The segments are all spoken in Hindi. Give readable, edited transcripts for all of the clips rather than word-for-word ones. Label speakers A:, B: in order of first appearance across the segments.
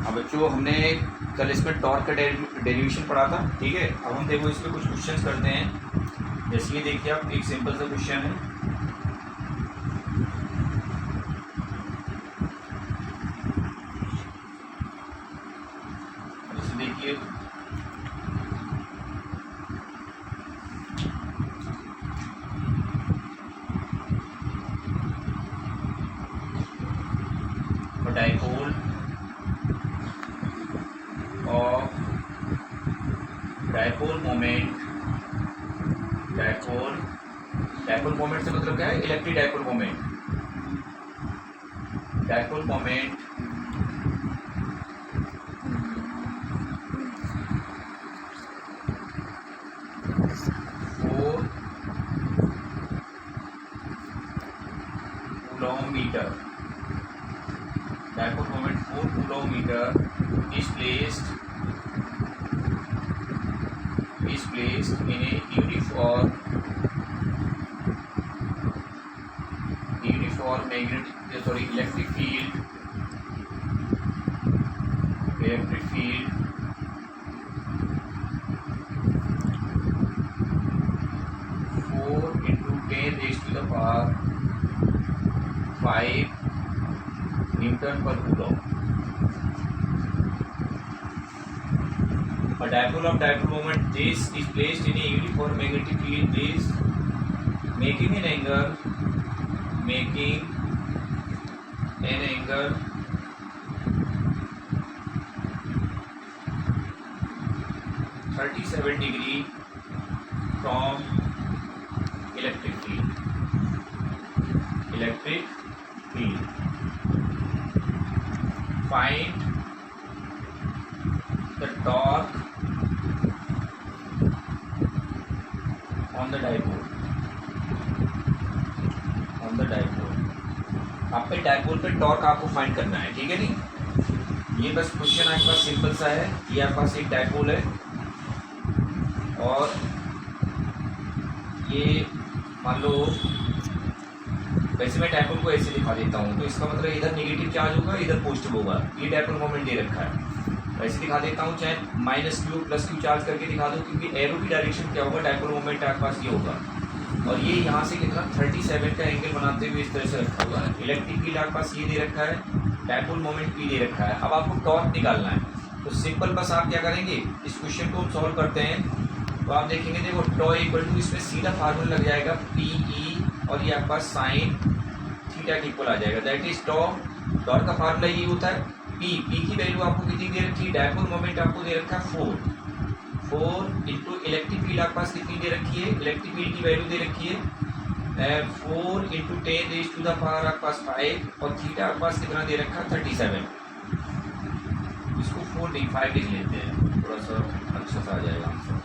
A: अब बच्चों हमने कल इसमें टॉर्क का डेरिवेशन पढ़ा था, ठीक है। अब हम देखो इस पर कुछ क्वेश्चंस करते हैं। जैसे ये देखिए आप, एक सिंपल सा क्वेश्चन है। जैसे देखिए dipole of dipole moment, dipole moment से मतलब क्या है, electric dipole moment, dipole moment coulomb metre, dipole moment 4 coulomb metre is placed in a uniform electric field 4 into 10 raised to the power 5 Newton per coulomb. A dipole of dipole moment this is placed in a uniform magnetic field this making an angle 37 degree from electric field. Find the torque on the dipole. आपके डाइपोल पे टॉर्क आपको फाइंड करना है, ठीक है नहीं। ये बस क्वेश्चन आपके पास सिंपल सा है। ये आपके पास एक डाइपोल है और ये मान लो, वैसे मैं डाइपोल को ऐसे दिखा देता हूँ, तो इसका मतलब इधर नेगेटिव चार्ज होगा, इधर पॉजिटिव होगा। ये डाइपोल मोमेंट दे रखा है, वैसे दिखा देता हूँ, चाहे -q +q चार्ज करके दिखा दो, क्योंकि एरो की डायरेक्शन क्या होगा, डाइपोल मोमेंट आपके पास ये होगा। और ये यहाँ से कितना 37 का एंगल बनाते हुए इस तरह से रखा हुआ है। इलेक्ट्रिक फील्ड आपके पास ये दे रखा है, डाइपोल मोमेंट भी दे रखा है। अब आपको टॉर्क निकालना है, तो सिंपल बस आप क्या करेंगे, इस क्वेश्चन को हम सॉल्व करते हैं। तो आप देखेंगे, देखो टॉ इक्वल टू, इसमें सीधा फार्मूला लग जाएगा PE और ये आपके पास साइन थीटा के इक्वल आ जाएगा। दैट इज टॉर्क का फार्मूला ये होता है P की वैल्यू आपको कितनी दे रखी है, डाइपोल मोमेंट आपको दे रखा है 4 इंटू इलेक्ट्रिक फील्ड आपके पास कितनी दे रखी है, इलेक्ट्रिक फील्ड की वैल्यू दे रखी है 4 into 10 raise to the power आपके पास 5 और थीटा आपके पास कितना दे रखा है 37। इसको 4 नहीं 5 लिख लेते हैं, थोड़ा सा अच्छा सा आ जाएगा आंसर।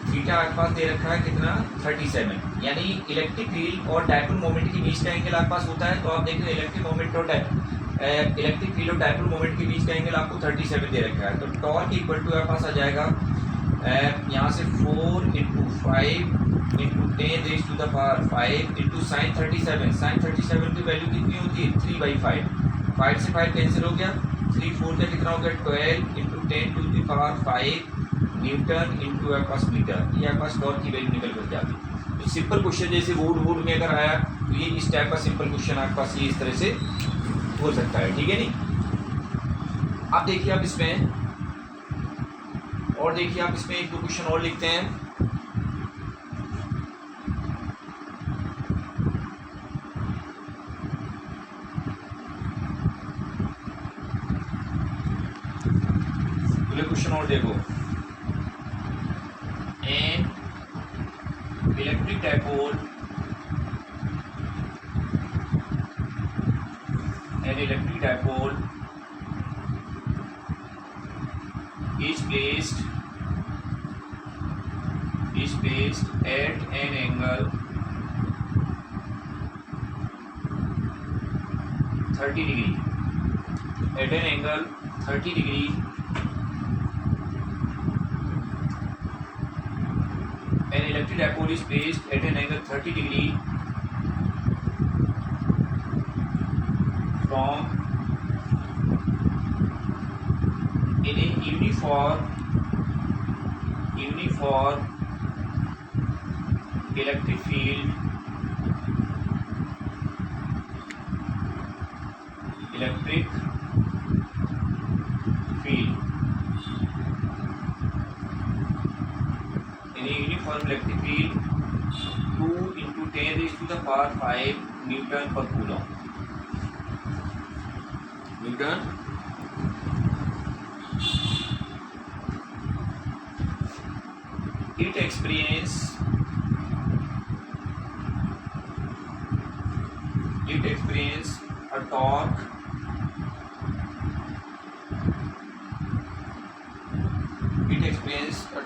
A: थीटा आपके पास दे रखा है कितना 37, यानी इलेक्ट्रिक फील्ड और डाइपोल मोमेंट के बीच का एंगल आपके पास होता है। तो आप देख रहे हैं इलेक्ट्रिक मोमेंट और इलेक्ट्रिक फील्ड और डाइपोल मोमेंट के बीच का एंगल आपको 37 दे रखा है। तो टॉर्क इक्वल टू आपके पास आ जाएगा यहाँ से 4 into 5 into 10 raise to the power 5 into sine 37 की वैल्यू कितनी होती है 3/5। 5 से 5 कैंसिल हो गया, 3 4 का कितना हो गया 12 into 10 to the power 5 newton into आपके पास मीटर। ये आपके पास टॉर्क की वैल्यू निकल कर जाती है। तो सिंपल क्वेश्चन जैसे बोर्ड में अगर आया तो ये इस टाइप का सिंपल क्वेश्चन आपके पास ये इस तरह से हो सकता है, ठीक है नहीं। अब देखिए आप इसमें एक दो क्वेश्चन और लिखते हैं। क्वेश्चन और देखो, N electric dipole is placed at an angle 30 degree. At an angle 30 degree, an electric dipole is placed at an angle 30 degree from uniform electric field in a uniform electric field 2 into 10 raised to the power 5 Newton per coulomb. Newton it experience a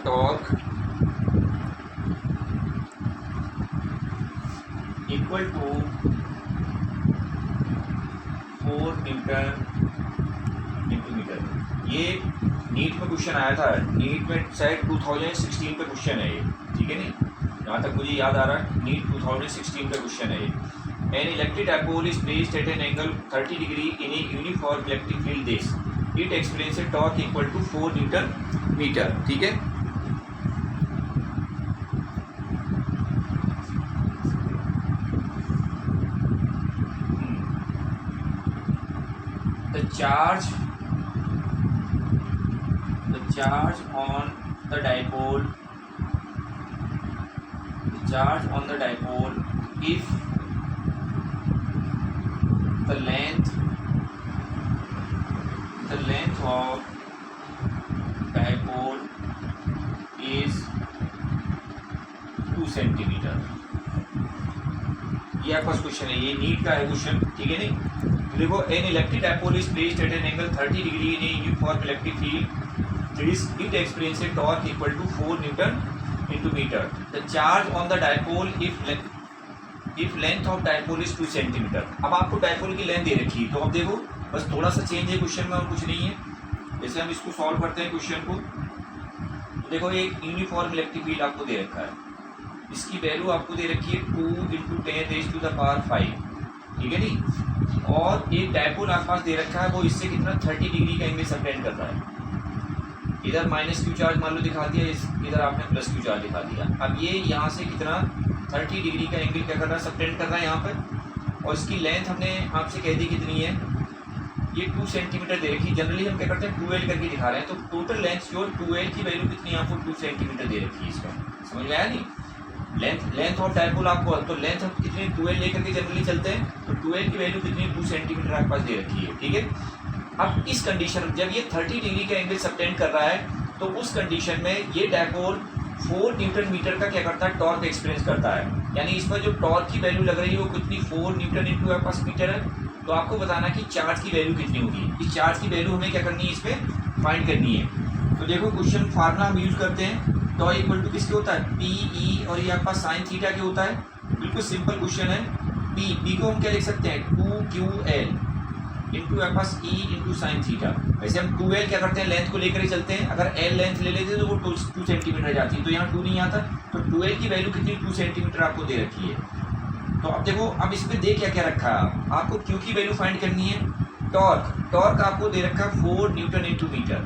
A: torque equal to 4 newton into metre. ये नीट में क्वेश्चन आया था, नीट में शायद 2016 पे क्वेश्चन है ये, ठीक है नहीं, जहाँ तक मुझे याद आ रहा है नीट 2016 का क्वेश्चन है ये। An electric dipole is placed at an angle 30 degree in a uniform electric field this. It experiences torque equal to 4 newton metre, ठीक है। The charge on the dipole if the length of dipole is 2 centimetre. ये आपका क्वेश्चन है, ये नीट का है क्वेश्चन, ठीक है नहीं। देखो, an electric dipole is placed at an angle 30 degree in a uniform electric field. It experiences torque equal to 4 Newton into meter. The charge on the dipole if length of dipole is 2 centimetre. अब आपको डायपोल की लेंथ दे रखी है, तो अब देखो बस थोड़ा सा चेंज है क्वेश्चन में और कुछ नहीं है। जैसे हम इसको सॉल्व करते हैं क्वेश्चन को, तो देखो एक यूनिफॉर्म इलेक्ट्रिक फील्ड आपको दे रखा है, इसकी वैल्यू आपको दे रखी है 2 into 10 raised to the power 5, ठीक है नहीं। और एक डायपोल आपके पास दे रखा है, वो इससे कितना 30 डिग्री का एंगल सबटेंड कर रहा है। इधर माइनस क्यू चार्ज मान लो दिखा दिया, इधर आपने प्लस क्यू चार्ज दिखा दिया। अब ये यहाँ से कितना 30 डिग्री का एंगल क्या कर रहा है, सबटेंड कर रहा है यहाँ पर। और इसकी लेंथ हमने आपसे कह दी कितनी है, ये 2 सेंटीमीटर दे रखी है। जनरली हम क्या करते हैं 2L करके दिखा रहे हैं, तो टोटल लेंथ योर 2L की वैल्यू कितनी है, आपको 2 सेंटीमीटर दे रखी है। इसमें समझ में आया नहीं। लेंथ ऑफ डायपोल आपको, तो लेंथ हम कितनी 2L लेकर के जनरली चलते हैं, तो 2L की वैल्यू कितनी 2 सेंटीमीटर आपके पास दे रखी है, ठीक है। अब इस कंडीशन जब ये 30 डिग्री का एंगल सबटेंड कर रहा है, तो उस कंडीशन में ये डायपोल 4 न्यूटन मीटर का क्या करता है, टॉर्क एक्सपीरियंस करता है। यानी इसमें जो टॉर्क की वैल्यू लग रही है वो कितनी 4 न्यूटन इंटू आपके पास मीटर है। तो आपको बताना कि चार्ज की वैल्यू कितनी होगी, इस चार्ज की वैल्यू हमें क्या करनी है, इसमें फाइंड करनी है। तो देखो क्वेश्चन फार्मूला हम यूज करते हैं, टॉ इक्वल टू किसके होता है, पी ई, और ये आपके पास साइन थीटा के होता है। बिल्कुल सिंपल क्वेश्चन है। पी को हम क्या लिख सकते हैं, 2QL इंटू आपके पास ई इंटू साइन थीटा। वैसे हम 2L क्या करते हैं, लेंथ को लेकर ही चलते हैं। अगर L लेंथ ले लेते तो वो 2 सेंटीमीटर जाती है, तो यहाँ 2 नहीं आता। तो 2L की वैल्यू कितनी 2 सेंटीमीटर आपको दे रखी है। तो अब देखो, अब इसमें दे क्या क्या रखा है, आपको क्यू की वैल्यू फाइंड करनी है। टॉर्क आपको दे रखा है 4 न्यूटन इंटू मीटर।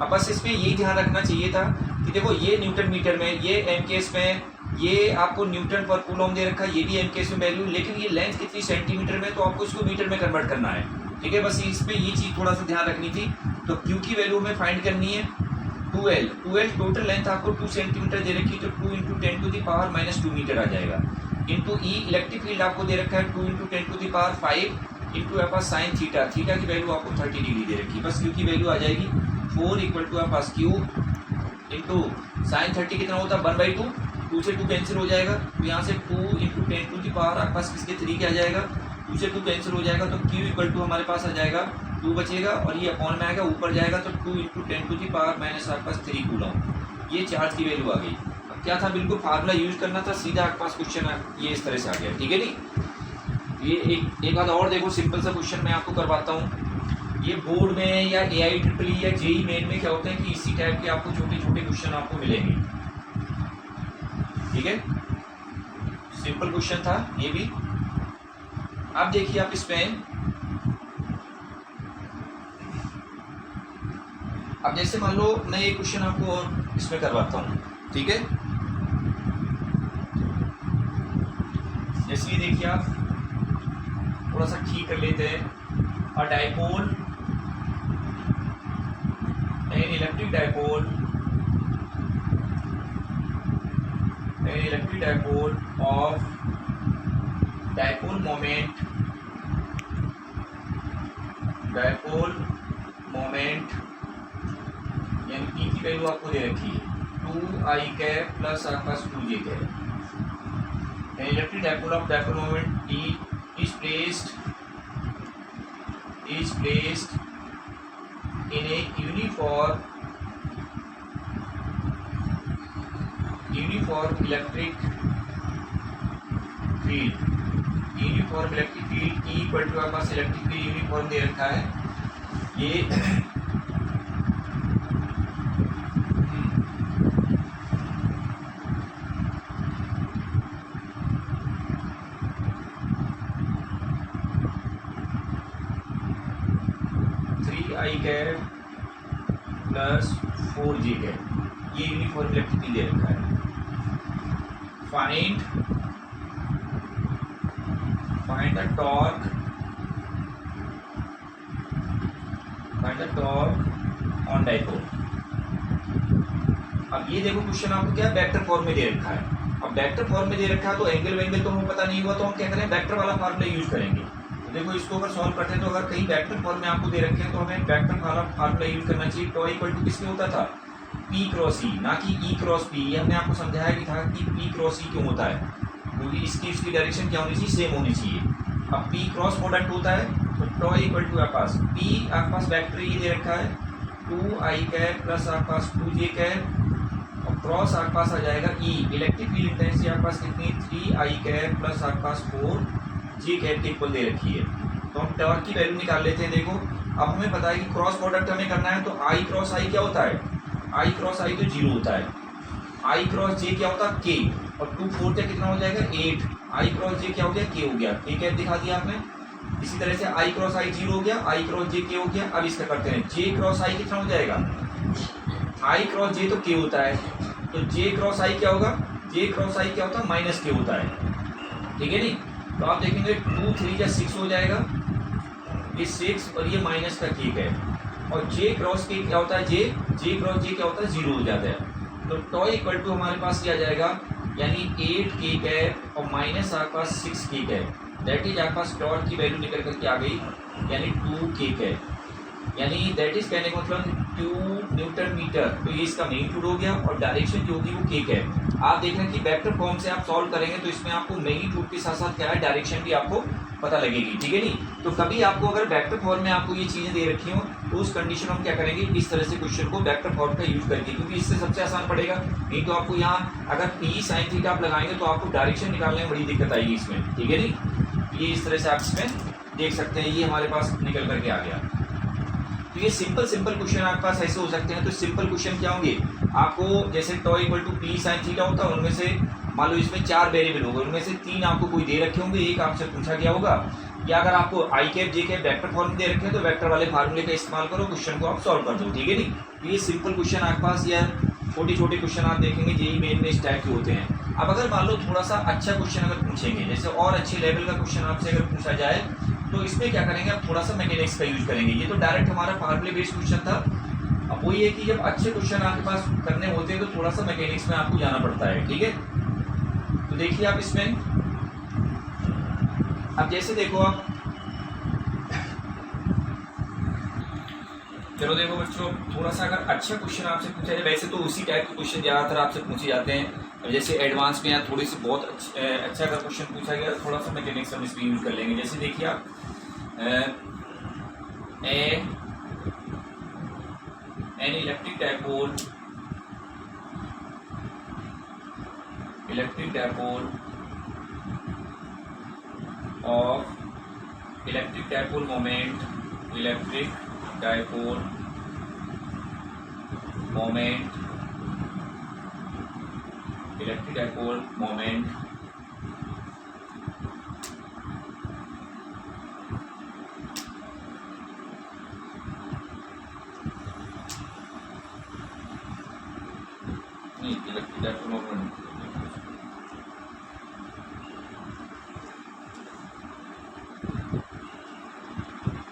A: अब बस इसमें यही ध्यान रखना चाहिए था कि देखो ये न्यूटन मीटर में, ये एमकेएस में, ये आपको न्यूटन पर कूलम दे रखा है, ये भी एमकेएस में वैल्यू, लेकिन ये लेंथ कितनी सेंटीमीटर में, तो आपको इसको मीटर में कन्वर्ट करना है, ठीक है। बस इसमें ये चीज़ थोड़ा सा ध्यान रखनी थी। तो क्यू की वैल्यू हमें फाइंड करनी है 2L टोटल लेंथ आपको 2 सेंटीमीटर दे रखी है, तो 2 into 10 to the power -2 metre आ जाएगा। इंटू ई इलेक्ट्रिक फील्ड आपको दे रखा है 2 into 10 to the power 5 into आपके पास साइन थीटा की वैल्यू आपको 30 डिग्री दे रखी है। बस क्यू की वैल्यू आ जाएगी 4 इक्वल टू आपके पास क्यू इंटू साइन 30 कितना होता है 1/2, 2 से 2 कैंसिल हो जाएगा। तो यहाँ से 2 इंटू 10 टू द पावर आपके पास किसके 3 क्या आ जाएगा, 2 से 2 कैंसिल हो जाएगा। तो क्यू इक्वल टू हमारे पास आ जाएगा 2 बचेगा, और ये अपॉन में आएगा, ऊपर जाएगा तो 2 into 10 to the power minus आपके पास 3 कूलम। ये चार्ज की वैल्यू आ गई। अब क्या था, बिल्कुल फार्मूला यूज करना था, सीधा आपके पास क्वेश्चन ये इस तरह से आ गया, ठीक है नहीं। ये एक बात और देखो, सिंपल सा क्वेश्चन मैं आपको करवाता हूँ। ये बोर्ड में या AIEEE या JEE मेन में क्या होता है कि इसी टाइप के आपको छोटे छोटे क्वेश्चन आपको मिलेंगे, ठीक है। सिंपल क्वेश्चन था ये भी। अब देखिए आप इसमें, अब जैसे मान लो मैं एक क्वेश्चन आपको और इसमें करवाता हूँ, ठीक है। जैसे ये देखिए आप थोड़ा सा ठीक कर लेते हैं। अ dipole, N electric dipole, N electric dipole of dipole moment, dipole moment यानी पी की वैल्यू आपको दे रखी है 2i कैप प्लस आपका 2j cap. An electric dipole of dipole moment is placed in a uniform electric field। Uniform electric field E equal to आपके पास इलेक्ट्रिक फील्ड यूनिफॉर्म दे रखा है ये 3i cap plus 4j cap, ये यूनिफॉर्म इलेक्ट्रिक फील्ड दे रखा है। Find the torque on dipole. अब ये देखो क्वेश्चन आपको क्या वेक्टर फॉर्म में दे रखा है। अब वेक्टर फॉर्म में दे रखा है तो एंगल तो हमें पता नहीं हुआ, तो हम क्या करें वेक्टर वाला फार्मूला यूज करेंगे। तो देखो इसको अगर सॉल्व करते हैं तो अगर कहीं वेक्टर फॉर्म में आपको दे रखे हैं तो हमें वेक्टर वाला फार्मूला यूज करना चाहिए। टॉ इक्वल टू किसमें होता था P क्रॉस E, ना कि E क्रॉस P। ये हमने आपको समझाया भी था कि P क्रॉस E क्यों होता है, क्योंकि इसकी डायरेक्शन क्या होनी चाहिए, सेम होनी चाहिए। अब P क्रॉस प्रोडक्ट होता है तो टॉ इक्वल टू आपके पास P आपके पास वेक्टर ये दे रखा है 2i कैप प्लस आपके पास 2j कैप और क्रॉस आपके पास आ जाएगा E इलेक्ट्रिक फील्ड इंटेंसिटी आपके पास कितनी 3i कैप प्लस आपके पास 4j कैप के इक्वल दे रखी है। तो हम टॉर्क की वैल्यू निकाल लेते हैं। देखो अब हमें पता है कि क्रॉस प्रोडक्ट हमें करना है तो i क्रॉस i क्या होता है, i क्रॉस i तो 0 होता है, i क्रॉस j क्या होता है k और 2 4 कितना हो जाएगा 8, i क्रॉस j क्या हो गया k हो गया, k कैप दिखा दिया आपने। इसी तरह से i क्रॉस i 0 हो गया, i क्रॉस j k हो गया। अब इसका करते हैं j क्रॉस i कितना हो जाएगा, i क्रॉस j तो k होता है तो j क्रॉस i क्या होगा, j क्रॉस i क्या होता है माइनस k होता है, ठीक है नहीं। तो आप देखेंगे 2 3 या 6 हो जाएगा, ये 6 और ये माइनस का k है और j क्रॉस k क्या होता है j क्रॉस j क्या होता है 0 हो जाता है। तो टॉ इक्वल टू हमारे पास क्या आ जाएगा यानी 8k कैप और माइनस आपके पास 6k कैप, दैट इज आपके पास टॉर्क की वैल्यू निकल करके आ गई यानी 2k कैप, यानी दैट इज कहने का मतलब 2 न्यूटन मीटर। तो ये इसका मैग्नीट्यूड हो गया और डायरेक्शन जो होगी वो k कैप। आप देख रहे हैं कि वेक्टर फॉर्म से आप सॉल्व करेंगे तो इसमें आपको मैग्नीट्यूड के साथ साथ क्या है डायरेक्शन भी आपको पता लगेगी, ठीक है नहीं। तो कभी आपको अगर वेक्टर फॉर्म में आपको ये चीजें दे रखी हो तो उस कंडीशन में हम क्या करेंगे इस तरह से क्वेश्चन को वेक्टर फॉर्म का यूज करके, क्योंकि इससे सबसे आसान पड़ेगा। नहीं तो आपको यहाँ अगर p sin थीटा आप लगाएंगे तो आपको डायरेक्शन निकालने में बड़ी दिक्कत आएगी इसमें, ठीक है नहीं। ये इस तरह से आप इसमें देख सकते हैं, ये हमारे पास निकल करके आ गया। तो ये सिंपल क्वेश्चन आपके पास ऐसे हो सकते हैं। तो सिंपल क्वेश्चन क्या होंगे आपको, जैसे tau equal to p sin theta होता है, उनमें से मान लो इसमें 4 वेरिएबल होंगे, उनमें से 3 आपको कोई दे रखे होंगे, एक आपसे पूछा गया होगा, या अगर आपको आई कैप जे कैप वेक्टर फॉर्म दे रखे हैं तो वेक्टर वाले फार्मूले का इस्तेमाल करो, क्वेश्चन को आप सॉल्व कर दो, ठीक है नहीं। तो ये सिंपल क्वेश्चन आपके पास या छोटे क्वेश्चन आप देखेंगे जेईई मेन में इस टाइप के होते हैं। अब अगर मान लो थोड़ा सा अच्छा क्वेश्चन अगर पूछेंगे, जैसे और अच्छे लेवल का क्वेश्चन आपसे अगर पूछा जाए तो इसमें क्या करेंगे आप थोड़ा सा मैकेनिक्स का यूज करेंगे। ये तो डायरेक्ट हमारा फार्मूले बेस्ड क्वेश्चन था। अब वही है कि जब अच्छे क्वेश्चन आपके पास करने होते हैं तो थोड़ा सा मैकेनिक्स में आपको जाना पड़ता है, ठीक है। तो देखिए आप इसमें अब जैसे देखो आप, चलो देखो बच्चों थोड़ा सा अगर अच्छा क्वेश्चन आपसे पूछा जाए, वैसे तो उसी टाइप के क्वेश्चन ज़्यादातर आपसे पूछे जाते हैं, जैसे एडवांस में या थोड़ी सी बहुत अच्छा अगर क्वेश्चन पूछा गया तो थोड़ा सा मैकेनिक्स हम इसमें यूज कर लेंगे। जैसे देखिए आप an electric dipole of electric dipole moment नहीं, electric dipole moment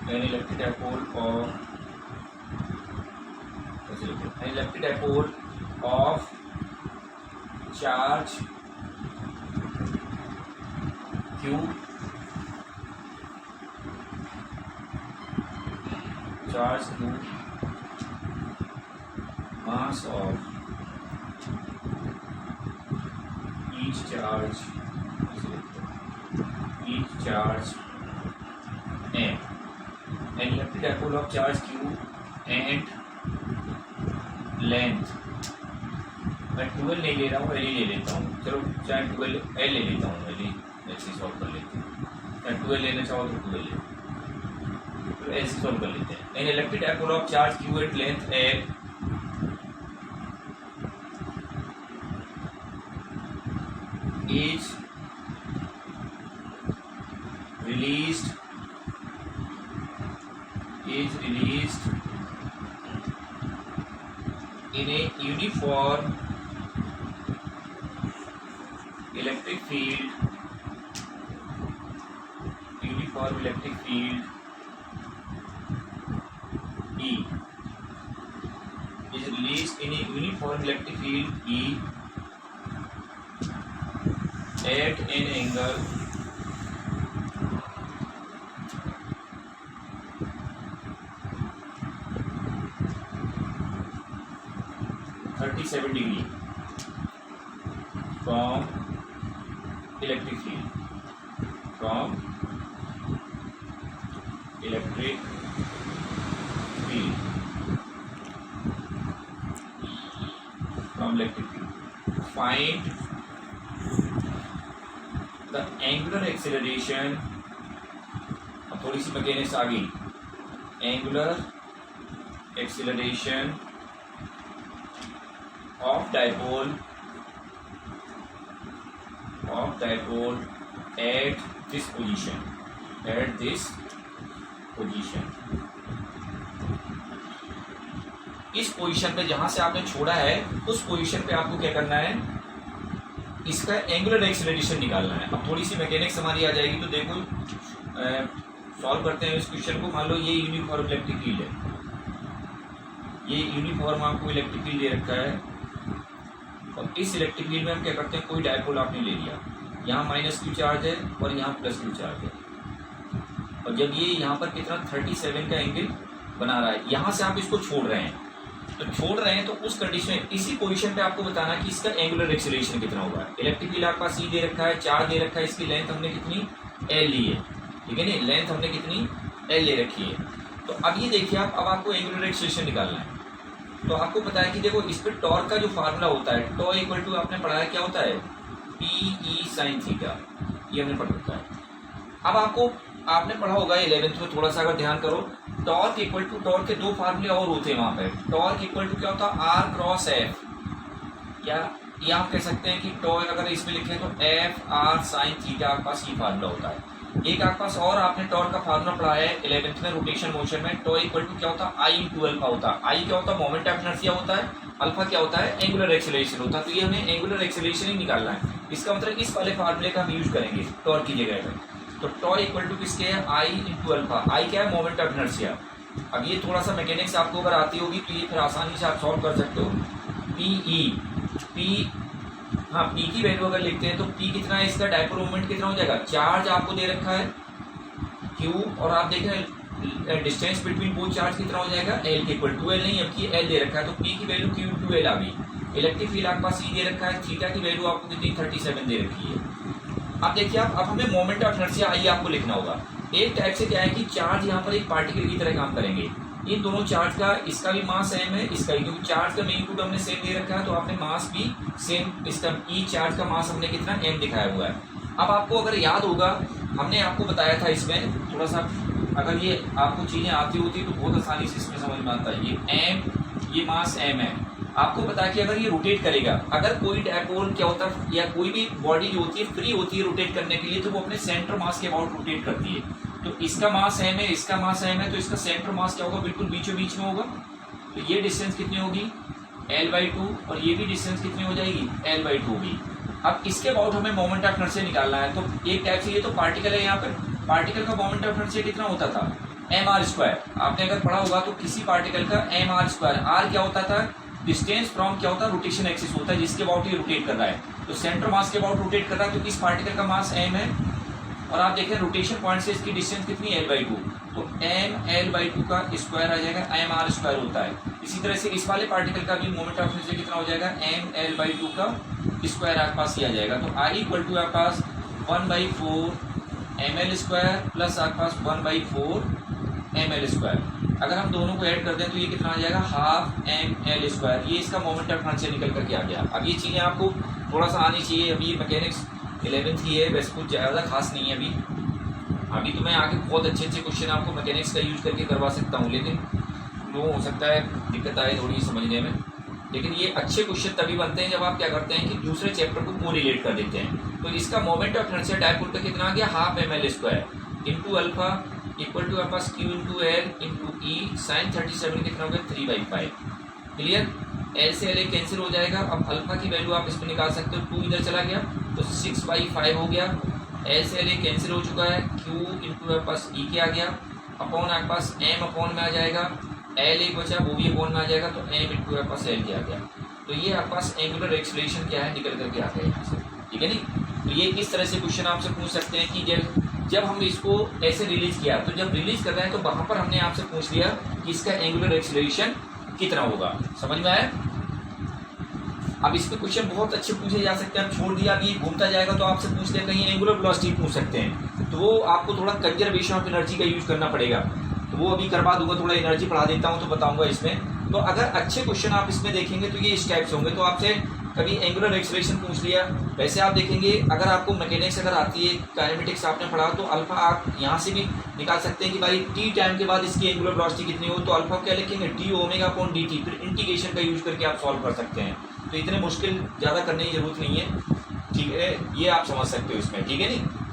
A: an electric dipole of an electric dipole of charge q mass of each charge m. An electric dipole of charge q and length, मैं 12 नहीं ले रहा हूँ, एल ले लेता हूँ, चलो चाहे 12 एल ले लेता हूँ, एल ऐसे सॉल्व कर लेते हैं, चाहे 12 लेना चाहो तो 12 ले, तो ऐसे सॉल्व कर लेते हैं। An electric dipole of charge q at length L is released in a uniform electric field E is released in a uniform electric field E at an angle (37° from electric field find the angular acceleration, अब थोड़ी सी मैकेनिक्स आ गई, angular acceleration of dipole at this position इस पोजीशन पे जहां से आपने छोड़ा है उस पोजीशन पे आपको क्या करना है, इसका एंगुलर एक्सेलरेशन निकालना है। अब थोड़ी सी मैकेनिक्स हमारी आ जाएगी, तो देखो सॉल्व करते हैं इस क्वेश्चन को। मान लो ये यूनिफॉर्म इलेक्ट्रिक फील्ड है, ये यूनिफॉर्म आपको इलेक्ट्रिक फील्ड दे रखा है, और इस इलेक्ट्रिक फील्ड में हम क्या करते हैं, कोई डायपोल आपने ले लिया, यहाँ -q चार्ज है और यहाँ +q चार्ज है, और जब ये यहाँ पर कितना 37 का एंगल बना रहा है, यहाँ से आप इसको छोड़ रहे हैं, तो उस कंडीशन में इसी पोजीशन पे आपको बताना कि इसका एंगुलर एक्सेलरेशन कितना होगा। इलेक्ट्रिक फील्ड आपके पास E दे रखा है, चार्ज दे रखा है, इसकी लेंथ हमने कितनी L ली है, ठीक है ना, लेंथ हमने कितनी L ले रखी है। तो अब ये देखिए आप, अब आपको एंगुलर एक्सेलरेशन निकालना है, तो आपको पता है कि देखो इस पर टॉर्क का जो फार्मूला होता है, टॉ इक्वल टू आपने पढ़ा है क्या होता है, PE sin थीटा, ये हमने पढ़ रखा है। अब आपने पढ़ा होगा 11th में, थोड़ा सा अगर ध्यान करो, टॉर्क इक्वल टू, टॉर्क के दो फार्मूले और होते हैं वहां पे, टॉर्क इक्वल टू क्या होता है, R क्रॉस F, या आप कह सकते हैं कि टॉर्क अगर इसमें लिखें तो F R sin थीटा, आपके पास ये फार्मूला होता है। एक आपके पास और आपने टॉर्क का फार्मूला पढ़ा है 11th में, रोटेशन मोशन में, टॉ इक्वल टू क्या होता है, I इंटू अल्फा होता है। I क्या होता है, मोमेंट ऑफ इनर्शिया होता है, अल्फा क्या होता है, एंगुलर एक्सेलरेशन होता है। तो ये हमें एंगुलर एक्सेलरेशन ही निकालना है, इसका मतलब इस वाले फार्मूले का हम यूज करेंगे टॉर्क की जगह पे। तो टॉ इक्वल टू किसके है, I इंटू अल्फा, I क्या है, मोमेंट ऑफ इनर्शिया। अब ये थोड़ा सा मैकेनिक्स आपको अगर आती होगी तो ये फिर आसानी से आप सॉल्व कर सकते हो। P की वैल्यू अगर लिखते हैं तो P कितना है, इसका डायपोल मोमेंट कितना हो जाएगा, चार्ज आपको दे रखा है Q, और आप देख रहे हैं डिस्टेंस बिटवीन बोथ चार्ज कितना हो जाएगा, L के इक्वल टू L नहीं, अब की L दे रखा है, तो P की वैल्यू Q इंटू L आ गई। इलेक्ट्रिक फील्ड आपके पास E दे रखा है, थीटा की वैल्यू आपको कितनी 37 दे रखी है। अब देखिए अब हमें मोमेंट ऑफ इनर्शिया आई आपको लिखना होगा। एक टाइप से क्या है कि चार्ज यहाँ पर एक पार्टिकल की तरह काम करेंगे, इन दोनों चार्ज का, इसका भी मास सेम है, इसका ही, क्योंकि चार्ज का मैग्नीट्यूड हमने सेम दे रखा है, तो आपने मास भी सेम, इसका ई चार्ज का मास हमने कितना m दिखाया हुआ है। अब आपको अगर याद होगा, हमने आपको बताया था इसमें थोड़ा सा, अगर ये आपको चीजें आती होती तो बहुत आसानी से इसमें समझ में आता है। ये मास m है, आपको पता है कि अगर ये रोटेट करेगा, अगर कोई डायपोल क्या होता है, या कोई भी बॉडी जो होती है फ्री होती है रोटेट करने के लिए, तो वो अपने सेंटर मास के अबाउट रोटेट करती है। तो इसका मास m है, इसका मास m है, तो इसका सेंटर मास क्या होगा, बिल्कुल बीचों बीच में होगा। तो ये डिस्टेंस कितनी होगी, L/2 और ये भी डिस्टेंस कितनी हो जाएगी L/2 भी। अब इसके अबाउट हमें मोमेंट ऑफ इनर्शिया निकालना है। तो एक टाइप से ये तो पार्टिकल है, यहाँ पर पार्टिकल का मोमेंट ऑफ इनर्शिया कितना होता था mr²। आपने अगर पढ़ा होगा तो किसी पार्टिकल का mr², r क्या होता था डिस्टेंस फ्रॉम क्या होता है रोटेशन एक्सिस होता है जिसके अबाउट ये रोटेट कर रहा है। तो सेंटर मास के अबाउट रोटेट कर रहा है तो इस पार्टिकल का मास m है और आप देखें रोटेशन पॉइंट से इसकी डिस्टेंस कितनी है L/2। तो m L/2 का स्क्वायर आ जाएगा, mr² होता है। इसी तरह से इस वाले पार्टिकल का भी मोमेंट ऑफ इनर्शिया कितना हो जाएगा m L/2 का स्क्वायर आपके पास ही आ जाएगा। तो I इक्वल टू आपके पास 1/4 ml² प्लस आपके पास 1/4 ml²। अगर हम दोनों को ऐड कर दें तो ये कितना आ जाएगा हाफ ml²। ये इसका मोमेंट ऑफ इनर्शिया निकल करके आ गया। अब ये चीज़ें आपको थोड़ा सा आनी चाहिए। अभी मैकेनिक्स 11th ही है, वैसे कुछ ज़्यादा खास नहीं है अभी तो मैं आगे बहुत अच्छे क्वेश्चन आपको मैकेनिक्स का यूज़ करके करवा सकता हूँ, लेकिन लोगों हो सकता है दिक्कत आए थोड़ी समझने में। लेकिन ये अच्छे क्वेश्चन तभी बनते हैं जब आप क्या करते हैं कि दूसरे चैप्टर को कोरिलेट कर देते हैं। तो इसका मोमेंट ऑफ इनर्शिया डायपोल का कितना आ गया half ml² into alpha equal to आपके पास Q into L into E sine 37 कितना हो गया 3/5। क्लियर, एल से एल कैंसिल हो जाएगा। अब अल्फा की वैल्यू आप इसमें निकाल सकते हो, 2 इधर चला गया तो 6/5 हो गया। एल से एल कैंसिल हो चुका है, Q इंटू आपके पास ई के आ गया अपॉन आपके पास m अपॉन में आ जाएगा, एल एक बचा वो भी अपॉन में आ जाएगा तो m इंटू आपके पास एल के आ गया। तो ये आपके पास एंगुलर एक्सेलरेशन क्या है निकल करके आ गया यहाँ से, ठीक है नहीं। तो ये किस तरह से क्वेश्चन आपसे पूछ सकते हैं कि जब हम इसको ऐसे रिलीज किया तो जब रिलीज कर रहे हैं तो वहां पर हमने आपसे पूछ लिया कि इसका एंगुलर एक्सेलरेशन कितना होगा। समझ में आया। अब इस पे क्वेश्चन बहुत अच्छे पूछे जा सकते हैं। छोड़ दिया अभी घूमता जाएगा तो आपसे पूछ लिया कहीं एंगुलर वेलोसिटी पूछ सकते हैं, तो वो आपको थोड़ा कंजर्वेशन ऑफ एनर्जी का यूज करना पड़ेगा। तो वो अभी करवा दूंगा, थोड़ा एनर्जी पढ़ा देता हूँ तो बताऊंगा इसमें। तो अगर अच्छे क्वेश्चन आप इसमें देखेंगे तो ये इस टाइप से होंगे। तो आपसे कभी एंगुलर एक्सेलरेशन पूछ लिया, वैसे आप देखेंगे अगर आपको मैकेनिक्स अगर आती है, काइनेमेटिक्स आपने पढ़ा तो अल्फा आप यहाँ से भी निकाल सकते हैं कि भाई टी टाइम के बाद इसकी एंगुलर वेलोसिटी कितनी हो, तो अल्फा क्या लिखेंगे T omega upon D T, फिर इंटीग्रेशन का यूज करके आप सॉल्व कर सकते हैं। तो इतने मुश्किल ज़्यादा करने की जरूरत नहीं है, ठीक है, ये आप समझ सकते हो इसमें, ठीक है नहीं।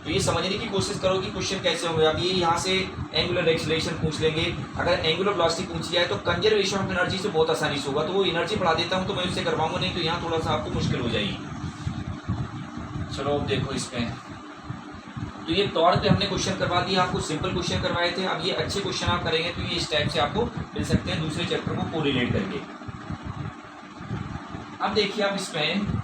A: तो ये समझने की कोशिश करो कि क्वेश्चन कैसे होंगे। अब ये यहाँ से एंगुलर एक्सेलरेशन पूछ लेंगे, अगर एंगुलर वेलोसिटी पूछी जाए तो कंजर्वेशन ऑफ एनर्जी से बहुत आसानी से होगा। तो वो एनर्जी पढ़ा देता हूँ तो मैं उससे करवाऊंगा, नहीं तो यहाँ थोड़ा सा आपको मुश्किल हो जाएगी। चलो अब देखो इसमें, तो ये तौर पे हमने क्वेश्चन करवा दिया आपको, सिंपल क्वेश्चन करवाए थे। अब ये अच्छे क्वेश्चन आप करेंगे तो ये इस टाइप से आपको मिल सकते हैं दूसरे चैप्टर को कोरिलेट करके। अब देखिए आप इसमें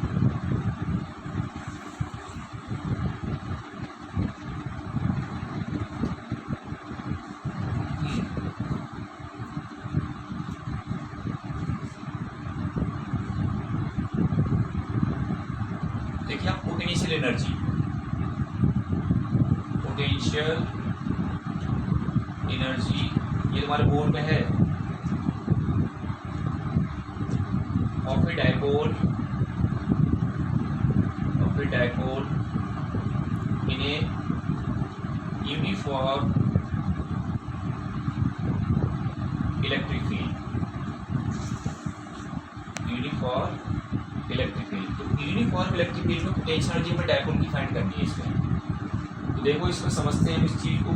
A: पोटेंशियल एनर्जी, पोटेंशियल एनर्जी ये तुम्हारे बोर्ड में है of A dipole in a uniform electric field, uniform electric field. तो यूनिफॉर्म इलेक्ट्रिक फील्ड में पोटेंशियल एनर्जी में डायपोल की फाइंड करनी है इसमें। तो देखो इसमें समझते हैं इस चीज़ को।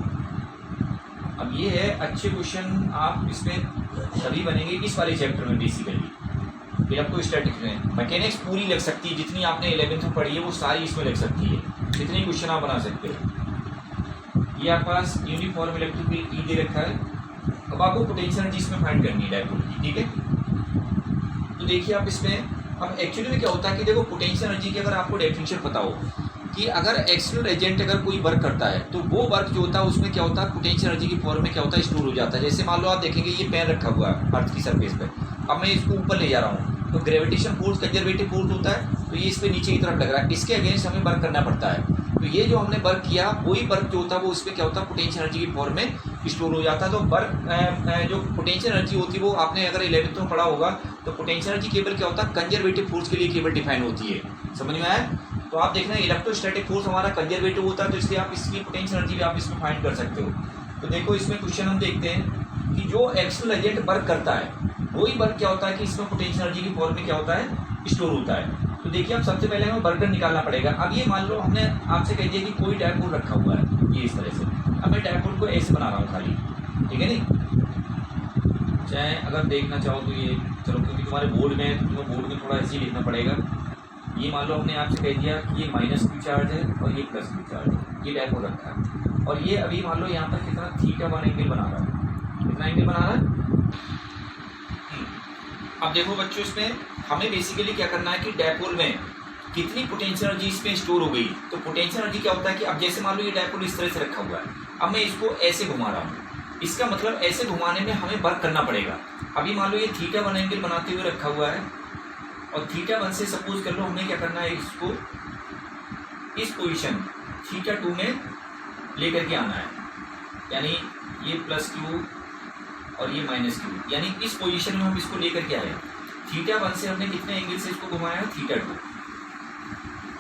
A: अब ये है अच्छे क्वेश्चन आप इसमें तभी बनेंगे इस वाले चैप्टर में बेसिकली। इलेक्ट्रोस्टैटिक्स में मैकेनिक्स पूरी लग सकती है, जितनी आपने 11th में पढ़ी है वो सारी इसमें लग सकती है, जितने क्वेश्चन आप बना सकते हो। ये आपके पास यूनिफॉर्म इलेक्ट्रिक फील्ड ई दे रखा है। अब आपको पोटेंशियल एनर्जी इसमें फाइंड करनी है डायपोल की, ठीक है। तो देखिए आप इसमें, अब एक्चुअली में क्या होता है कि देखो पोटेंशियल एनर्जी की अगर आपको डेफिनेशन पता हो कि अगर एक्सटर्नल एजेंट अगर कोई वर्क करता है तो वो वर्क जो होता है उसमें क्या होता है पोटेंशियल एनर्जी की फॉर्म में क्या होता है स्टोर हो जाता है। जैसे मान लो आप देखेंगे ये पेन रखा हुआ है अर्थ की सरफेस पे, अब मैं इसको ऊपर ले जा रहा हूँ तो ग्रेविटेशन फोर्स कंजर्वेटिव फोर्स होता है, तो ये इस पर नीचे की तरफ लग रहा है, इसके अगेंस्ट हमें वर्क करना पड़ता है। तो ये जो हमने वर्क किया वही वर्क जो होता है वो इसमें क्या होता है पोटेंशियल एनर्जी की फॉर्म में स्टोर हो जाता है। तो वर्क जो पोटेंशियल एनर्जी होती है वो आपने अगर 11th में पढ़ा होगा तो पोटेंशियल एनर्जी केवल क्या होता है कंजर्वेटिव फोर्स के लिए केवल डिफाइन होती है। समझ में आया। तो आप देख रहे हैं इलेक्ट्रोस्टैटिक फोर्स हमारा कंजर्वेटिव होता है, तो इसलिए आप इसकी पोटेंशियल एनर्जी भी आप इसमें फाइंड कर सकते हो। तो देखो इसमें क्वेश्चन हम देखते हैं कि जो एक्सटर्नल एजेंट वर्क करता है वही वर्क क्या होता है कि इसमें पोटेंशियल एनर्जी की फॉर्म में क्या होता है स्टोर होता है। तो देखिए अब सबसे पहले हमें वर्क डन निकालना पड़ेगा। अब ये मान लो हमने आपसे कह दिया कि कोई डायपोल रखा हुआ है ये इस तरह से, अब मैं डायपोल को ऐसे बना रहा हूँ खाली, ठीक है नहीं। चाहे अगर देखना चाहो तो ये चलो, क्योंकि तुम्हारे बोर्ड में है तो तुम्हें बोर्ड में थोड़ा ऐसे ही लिखना पड़ेगा। ये मान लो हमने आपसे कह दिया कि ये माइनस क्यू चार्ज है और ये प्लस क्यू चार्ज है, ये डायपोल रखा है, और ये अभी मान लो यहाँ पर कितना θ1 एंगल बना रहा है, कितना एंगल बना रहा है। अब देखो बच्चों, इसमें हमें बेसिकली क्या करना है कि डायपोल में कितनी पोटेंशियल एनर्जी इसमें स्टोर हो गई। तो पोटेंशियल एनर्जी क्या होता है कि अब जैसे मान लो ये डायपोल इस तरह से रखा हुआ है, अब मैं इसको ऐसे घुमा रहा हूँ, इसका मतलब ऐसे घुमाने में हमें वर्क करना पड़ेगा। अभी मान लो ये θ1 एंगल बनाते हुए रखा हुआ है, और θ1 से सपोज कर लो हमें क्या करना है, इसको इस पोजीशन θ2 में लेकर के आना है, यानी ये प्लस क्यू और ये माइनस क्यू, यानी इस पोजीशन में हम इसको लेकर के आए। θ1 से हमने कितने एंगल से इसको घुमाया,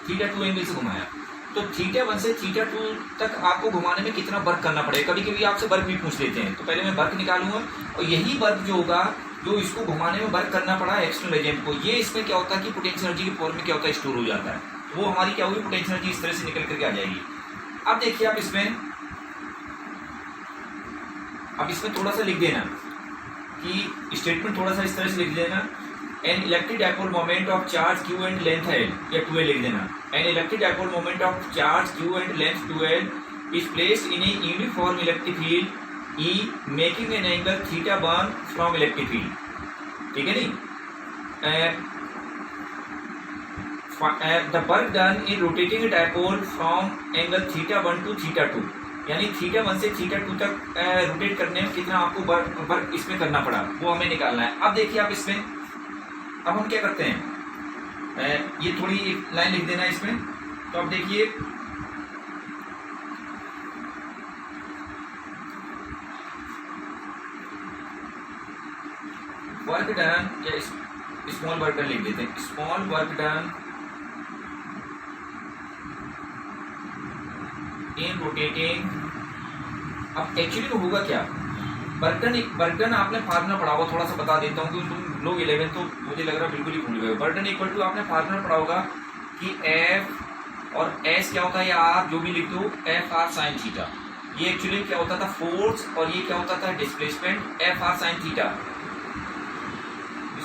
A: θ2 एंगल से घुमाया। तो θ1 से θ2 तक आपको घुमाने में कितना वर्क करना पड़ेगा। कभी कभी आपसे वर्क भी पूछ लेते हैं, तो पहले मैं वर्क निकालूंगा, और यही वर्क जो होगा जो इसको घुमाने में वर्क करना पड़ा एक्सटर्नल एजेंट को, ये इसमें क्या होता है कि पोटेंशियल एनर्जी के फॉर्म में क्या होता है, स्टोर हो जाता है। तो वो हमारी क्या होगी, पोटेंशियल एनर्जी इस तरह से निकल करके आ जाएगी। अब देखिए आप इसमें थोड़ा सा लिख देना कि स्टेटमेंट थोड़ा सा इस तरह से लिख देना, an electric dipole moment of charge Q and length है, या 2l लिख देना। An electric dipole moment of charge Q and length 2l is placed in a uniform electric field E making an angle θ1 from electric field. ठीक है नी। The work done in rotating dipole from angle θ1 to θ2, यानी θ1 से θ2 तक रोटेट करने में कितना आपको वर्क इसमें करना पड़ा, वो हमें निकालना है। अब देखिए आप इसमें, अब हम क्या करते हैं, ये थोड़ी एक लाइन लिख देना है इसमें। तो अब देखिए वर्क डन, या स्मॉल वर्क डन लिख देते हैं, small work done in rotating. अब एक्चुअली तो होगा क्या, वर्क डन आपने फार्मूला पढ़ा होगा, थोड़ा सा बता देता हूँ क्योंकि तुम लोग 11 तो मुझे लग रहा है बिल्कुल ही भूल गए। वर्क डन इक्वल टू आपने फार्मूला पढ़ा होगा कि एफ और एस क्या होता है, या आर जो भी लिख दो, एफ आर साइन थीटा। ये एक्चुअली क्या होता था, फोर्स, और ये क्या होता था, displacement, F R sine theta.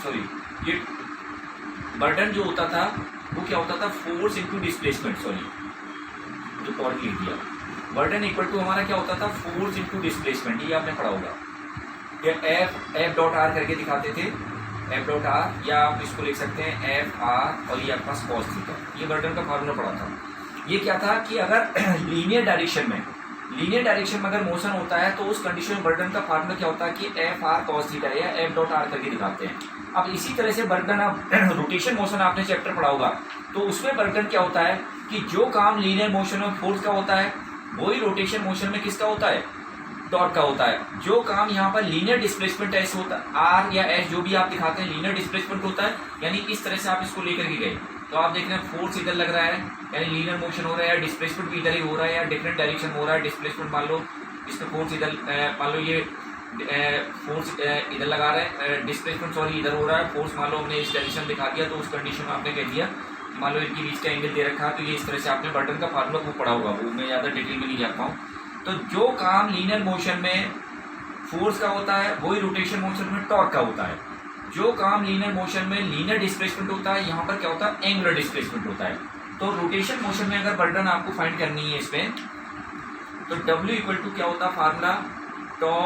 A: Sorry, ये बर्डन जो होता था वो क्या होता था, फोर्स इंटू डिस्प्लेसमेंट, सॉरी जो पॉइंट लिख दिया। बर्डन इक्वल टू हमारा क्या होता था, फोर्स इंटू डिस्प्लेसमेंट, ये आपने पढ़ा होगा। ये एफ डॉट आर करके दिखाते थे, एफ डॉट आर, या आप इसको लिख सकते हैं एफ आर, और ये आपके पास कॉस थीटा। ये बर्डन का फार्मूला पढ़ा था। ये क्या था कि अगर लीनियर डायरेक्शन में अगर मोशन होता है तो उस कंडीशन में बर्डन का फार्मूला क्या होता है कि एफ आर कॉस थीटा, या एफ डॉट आर करके दिखाते हैं। अब इसी तरह से बर्डन, आप रोटेशन मोशन आपने चैप्टर पढ़ा होगा, तो उसमें बर्डन क्या होता है कि जो काम लीनियर मोशन में फोर्स का होता है वही रोटेशन मोशन में किसका होता है, टॉर्क का होता है। जो काम यहाँ पर लीनियर डिस्प्लेसमेंट एस होता है, आर या एस जो भी आप दिखाते हैं, लीनियर डिस्प्लेसमेंट होता है। यानी इस तरह से आप इसको लेकर के गए, तो आप देख रहे हैं फोर्स इधर लग रहा है, यानी लीनियर मोशन हो रहा है, या डिस्प्लेसमेंट भी इधर ही हो रहा है, या डिफरेंट डायरेक्शन हो रहा है। डिस्प्लेसमेंट मान लो इसमें फोर्स इधर, मान लो ये फोर्स इधर लगा रहे हैं, डिस्प्लेसमेंट सॉरी इधर हो रहा है, फोर्स मान लो हमने इस डायरेक्शन दिखा दिया, तो उस कंडीशन में आपने कह दिया मान लो इनके बीच का एंगल दे रखा है, तो ये इस तरह से आपने बर्डन का फार्मूला वो पढ़ा होगा, वो मैं ज़्यादा डिटेल में नहीं जाता हूँ। तो जो काम लीनियर मोशन में फोर्स का होता है वही रोटेशन मोशन में टॉर्क का होता है। जो काम लीनियर मोशन में लीनियर डिस्प्लेसमेंट होता है, यहाँ पर क्या होता है, एंगुलर डिस्प्लेसमेंट होता है। तो रोटेशन मोशन में अगर बर्डन आपको फाइंड करनी है इसमें, तो W इक्वल टू क्या होता है फार्मूला, टॉ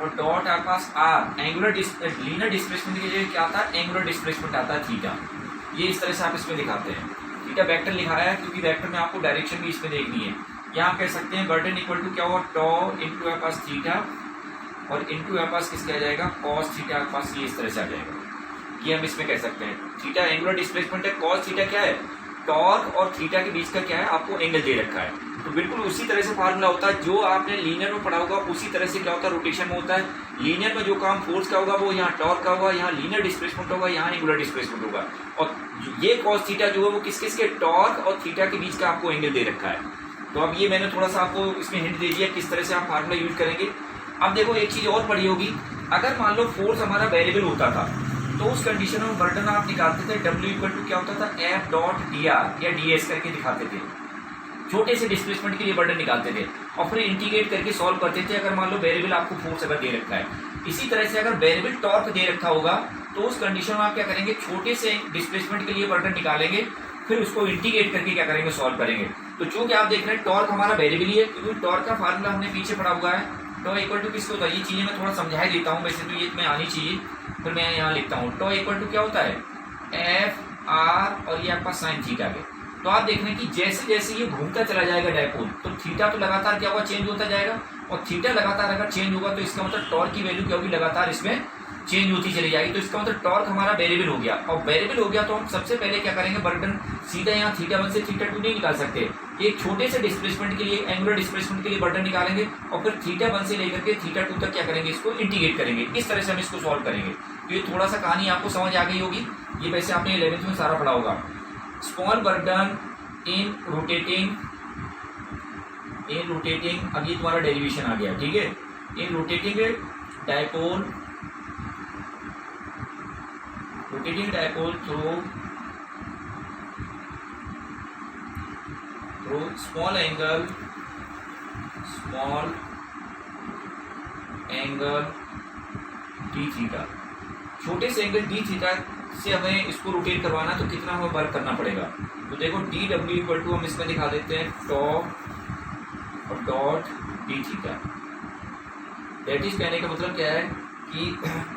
A: और डॉट आपके पास आर, एंगुलर लीनियर डिस्प्लेसमेंट की जगह क्या आता है, एंगुलर डिस्प्लेसमेंट आता है थीटा। ये इस तरह से आप इसमें दिखाते हैं। थीटा वेक्टर लिखाया है क्योंकि वेक्टर में आपको डायरेक्शन भी इसमें देखनी है। यहाँ कह सकते हैं बर्डन इक्वल टू क्या होगा, टॉ इंटू आपके पास थीटा, और इंटू आपके पास किसके आ जाएगा, कॉस थीटा आपके पास, ये इस तरह से आ जाएगा। ये हम इसमें कह सकते हैं। थीटा एंगुलर डिस्प्लेसमेंट है, कॉस थीटा क्या है, टॉर्क और थीटा के बीच का क्या है, आपको एंगल दे रखा है। तो बिल्कुल उसी तरह से फार्मूला होता है जो आपने लीनियर में पढ़ा होगा, उसी तरह से क्या होता है, रोटेशन में होता है। लीनियर में जो काम फोर्स का होगा वो यहाँ टॉर्क का होगा, यहाँ लीनियर डिस्प्लेसमेंट होगा, यहाँ एंगुलर डिस्प्लेसमेंट होगा। और ये कॉस थीटा जो है वो किस किस के, टॉर्क और थीटा के बीच का आपको एंगल दे रखा है। तो अब ये मैंने थोड़ा सा आपको इसमें हिंट दे दिया किस तरह से आप फार्मूला यूज करेंगे। अब देखो एक चीज और पढ़ी होगी, अगर मान लो फोर्स हमारा वेरिएबल होता था तो उस कंडीशन में बर्डन आप निकालते थे, W इक्वल टू क्या होता था, F डॉट dr या ds करके दिखाते थे। छोटे से डिस्प्लेसमेंट के लिए बर्डन निकालते थे और फिर इंटीग्रेट करके सॉल्व करते थे। अगर मान लो वेरिएबल आपको फोर्स अगर दे रखा है इसी तरह से अगर वेरिएबल टॉर्क दे रखा होगा तो उस कंडीशन में आप क्या करेंगे, छोटे से डिस्प्लेसमेंट के लिए बर्डन निकालेंगे, फिर उसको इंटीग्रेट करके क्या करेंगे, सॉल्व करेंगे। तो चूंकि आप देख रहे हैं टॉर्क हमारा वेरिएबल ही है, क्योंकि टॉर्क का फार्मूला हमने पीछे पढ़ा हुआ है। टॉ इक्वल टू किसको होता है, ये चीजें मैं थोड़ा समझा देता हूँ, वैसे तो ये मैं आनी चाहिए, फिर मैं यहाँ लिखता हूँ। टॉ इक्वल टू क्या होता है, एफ आर और ये आपका साइन थीटा के। तो आप देख रहे हैं कि जैसे जैसे ये घूमता चला जाएगा डायपोल, तो थीटा तो लगातार क्या होगा, चेंज होता जाएगा, और थीटा लगातार अगर चेंज होगा तो इसका मतलब टॉर्क की वैल्यू क्या होगी, लगातार इसमें चेंज होती चली जाएगी। तो इसका मतलब टॉर्क हमारा वेरिएबल हो गया, और वेरिएबल हो गया तो हम सबसे पहले क्या करेंगे, बर्डन सीधा यहाँ थीटा 1 से थीटा 2 नहीं निकाल सकते, एक छोटे से डिस्प्लेसमेंट के लिए, एंगुलर डिस्प्लेसमेंट के लिए बर्डन निकालेंगे, और फिर थीटा 1 से लेकर के थीटा 2 तक क्या करेंगे, इसको इंटीग्रेट करेंगे। इस तरह से हम इसको सॉल्व करेंगे। तो ये थोड़ा सा कहानी आपको समझ आ गई होगी, ये वैसे आपने 11th में सारा पढ़ा होगा। स्मॉल बर्डन इन रोटेटिंग, अब ये तुम्हारा डेरिवेशन आ गया, ठीक है। इन rotating dipole, through small angle D theta, छोटे से एंगल डी थीटा से हमें इसको रोटेट करवाना, तो कितना हमें वर्क करना पड़ेगा। तो देखो डी डब्ल्यू इक्वल टू हम इसमें दिखा देते हैं टॉ और dot D theta. That is कहने का मतलब क्या है कि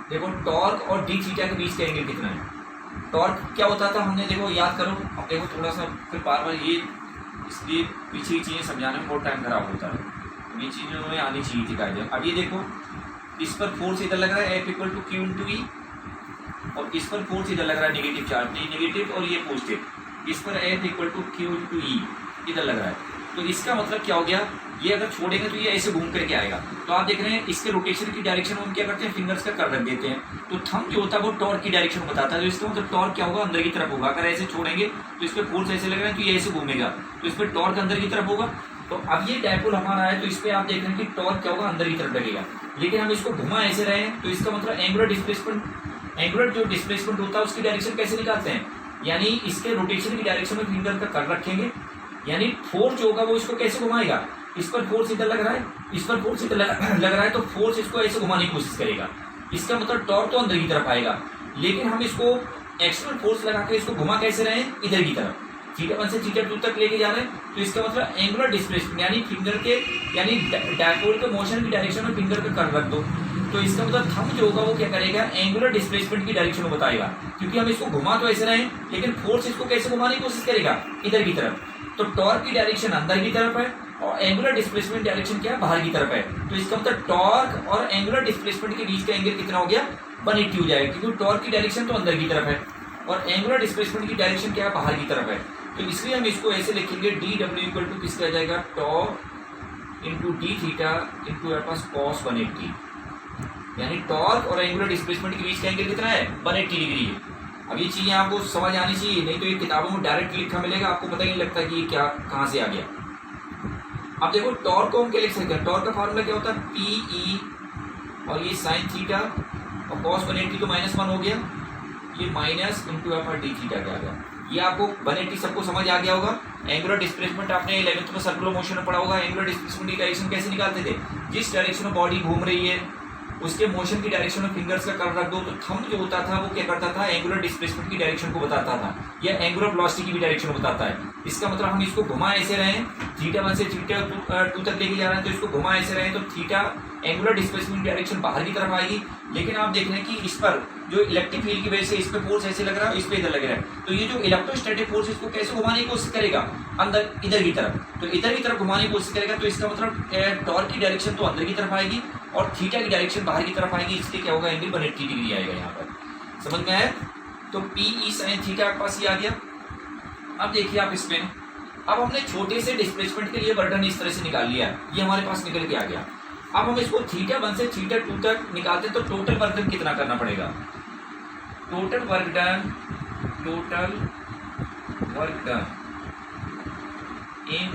A: देखो टॉर्क और डी थीटा के बीच का एंगल कितना है। टॉर्क क्या होता था, हमने देखो याद करो, अब देखो थोड़ा सा फिर बार बार ये, इसलिए पीछे की चीज़ें समझाने में बहुत टाइम खराब होता है, ये चीज़ें हमें आनी चाहिए थी कायदे। अब ये देखो इस पर फोर्स इधर लग रहा है F equal to Q into E, और इस पर फोर्स इधर लग रहा है नेगेटिव चार्ज, ये नेगेटिव और ये पॉजिटिव, इस पर F equal to Q into E इधर लग रहा है। तो इसका मतलब क्या हो गया, ये अगर छोड़ेंगे तो ये ऐसे घूम करके आएगा। तो आप देख रहे हैं इसके रोटेशन की डायरेक्शन हम क्या करते हैं, फिंगर्स का कर रख देते हैं, तो थंब जो होता है वो टॉर्क की डायरेक्शन बताता है। तो इसका मतलब टॉर्क क्या होगा, अंदर की तरफ होगा। अगर ऐसे छोड़ेंगे तो इस पर फोर्स ऐसे लग रहा है तो ये ऐसे घूमेगा, तो इस पर टॉर्क अंदर की तरफ होगा। तो अब ये डायपोल हमारा है, तो इस पर आप देख रहे हैं कि टॉर्क क्या होगा, अंदर की तरफ लगेगा। लेकिन हम इसको घुमा ऐसे रहे हैं, तो इसका मतलब एंगुलर डिस्प्लेसमेंट, एंगुलर जो डिस्प्लेसमेंट होता है उसकी डायरेक्शन कैसे निकालते हैं, यानी इसके रोटेशन की डायरेक्शन में फिंगर का कर रखेंगे, यानी फोर्स जो होगा वो इसको कैसे घुमाएगा, इस पर फोर्स इधर लग रहा है, इस पर फोर्स इधर लग रहा है, तो फोर्स इसको ऐसे घुमाने की कोशिश करेगा। इसका मतलब टॉर्क तो अंदर की तरफ आएगा, लेकिन हम इसको एक्सटर्नल फोर्स लगा के इसको घुमा कैसे रहे हैं, इधर की तरफ, थीटा 1 से थीटा 2 तक लेके जा रहे हैं। तो इसका मतलब एंगुलर डिस्प्लेसमेंट, यानी फिंगर के, यानी डायपोल के मोशन की डायरेक्शन में फिंगर का कर रख दो, तो इसका मतलब थंब जो होगा वो क्या करेगा, एंगुलर डिस्प्लेसमेंट की डायरेक्शन में बताएगा, क्योंकि हम इसको घुमा तो ऐसे रहे हैं, लेकिन फोर्स इसको कैसे घुमाने की कोशिश करेगा, इधर की तरफ। तो टॉर्क की डायरेक्शन अंदर की तरफ है और एंगुलर डिस्प्लेसमेंट डायरेक्शन क्या है, बाहर की तरफ है। तो इसका मतलब टॉर्क और एंगुलर डिस्प्लेसमेंट के बीच का एंगल कितना हो गया, 180 हो जाएगा, क्योंकि टॉर्क की डायरेक्शन तो अंदर की तरफ है और एंगुलर डिस्प्लेसमेंट की डायरेक्शन क्या है, बाहर की तरफ है। तो इसलिए हम इसको ऐसे लिखेंगे, डी डब्ल्यू इक्वल टू किसका आ जाएगा, tau into D theta into cos 180, यानी टॉर्क और एंगुलर डिस्प्लेसमेंट के बीच का एंगल कितना है, 180 डिग्री है। अब ये चीजें आपको समझ आनी चाहिए, नहीं तो ये किताबों में डायरेक्ट लिखा मिलेगा, आपको पता ही नहीं लगता कि ये क्या कहाँ से आ गया। अब देखो टॉर्क को हम क्या लिख सकते हैं, टॉर्क का फार्मूला क्या होता है, पी ई और ये साइन थीटा और कॉस 180 तो -1 हो गया, ये माइनस इंटू डी थीटा क्या आ गया। ये आपको 180 सबको समझ आ गया होगा। एंगुलर डिस्प्लेसमेंट आपने 11th में सर्कुलर मोशन में पढ़ा होगा। एंगुलर डिस्प्लेसमेंट की डायरेक्शन कैसे निकालते थे, जिस डायरेक्शन में बॉडी घूम रही है उसके मोशन की डायरेक्शन में फिंगर्स का कर रख दो, तो थंब जो होता था वो क्या करता था, एंगुलर डिस्प्लेसमेंट की डायरेक्शन को बताता था, या एंगुलर वेलोसिटी की भी डायरेक्शन बताता है। इसका मतलब हम इसको घुमा ऐसे रहे, थीटा 1 से थीटा 2 तक लेके जा रहे हैं, तो इसको घुमा ऐसे रहे तो थीटा एंगुलर डिस्प्लेसमेंट की डायरेक्शन बाहर की तरफ आएगी। लेकिन आप देख रहे हैं कि इस पर जो इलेक्ट्रिक फील्ड की वजह से इस पे फोर्स ऐसे लग रहा है, इस पे इधर लग रहा है, तो ये जो इलेक्ट्रोस्टैटिक फोर्स इसको कैसे घुमाने की कोशिश करेगा, अंदर इधर की तरफ, तो इधर की तरफ घुमाने की कोशिश करेगा। तो इसका मतलब टॉर्क की डायरेक्शन तो अंदर की तरफ आएगी और थीटा की डायरेक्शन बाहर की तरफ आएगी, इसलिए क्या होगा, एंगल 180 डिग्री आएगा यहाँ पर। समझ में आया। तो पी ई साइन थीटा आपके पास ये आ गया। अब देखिए आप इसमें, अब हमने छोटे से डिस्प्लेसमेंट के लिए बर्डन इस तरह से निकाल लिया, ये हमारे पास निकल के आ गया। अब हम इसको थीटा 1 से थीटा 2 तक निकालते हैं, तो टोटल वर्क डन कितना करना पड़ेगा, total work done in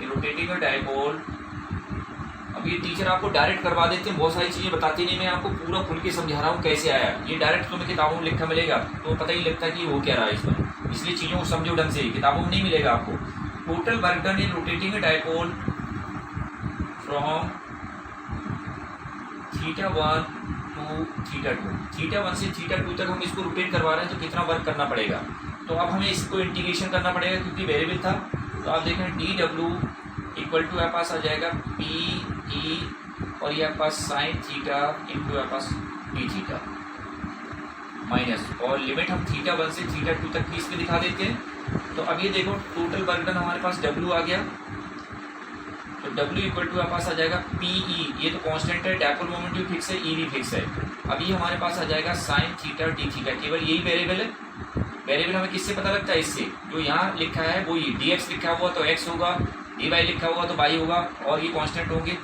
A: rotating और डायपोल। अब ये टीचर आपको डायरेक्ट करवा देते हैं, बहुत सारी चीजें बताती नहीं, मैं आपको पूरा खुल के समझा रहा हूँ कैसे आया। ये डायरेक्ट तुम्हें किताबों में लिखा मिलेगा तो पता ही लगता है कि वो क्या रहा है इसमें, इसलिए चीजों को समझो ढंग से, किताबों में नहीं मिलेगा आपको। Total work done in rotating a dipole from θ1 to θ2, θ1 से θ2 तक हम इसको रोटेट करवा रहे हैं तो कितना वर्क करना पड़ेगा। तो अब हमें इसको इंटीग्रेशन करना पड़ेगा क्योंकि वेरिएबल था। तो आप देखें डी डब्ल्यू इक्वल टू आपके पास आ जाएगा पी ई और ये आपके पास साइन थीटा इंटू आपके पास डी थीटा माइनस, और लिमिट हम θ1 से θ2 तक की इसमें दिखा देते हैं। तो अब ये देखो टोटल वर्क डन हमारे पास W आ गया। तो W इक्वल टू आपके पास आ जाएगा पी ई, ये तो कांस्टेंट है, डायपोल मोमेंट भी फिक्स है, ई भी फिक्स है। अब ये हमारे पास आ जाएगा साइन थीटा डी थीटा, केवल यही वेरिएबल है। वेरिएबल हमें किससे पता लगता है? इससे जो यहाँ लिखा है वो ये डी एक्स लिखा हुआ तो एक्स होगा, डी वाई लिखा हुआ तो वाई होगा, और ये कांस्टेंट होंगे।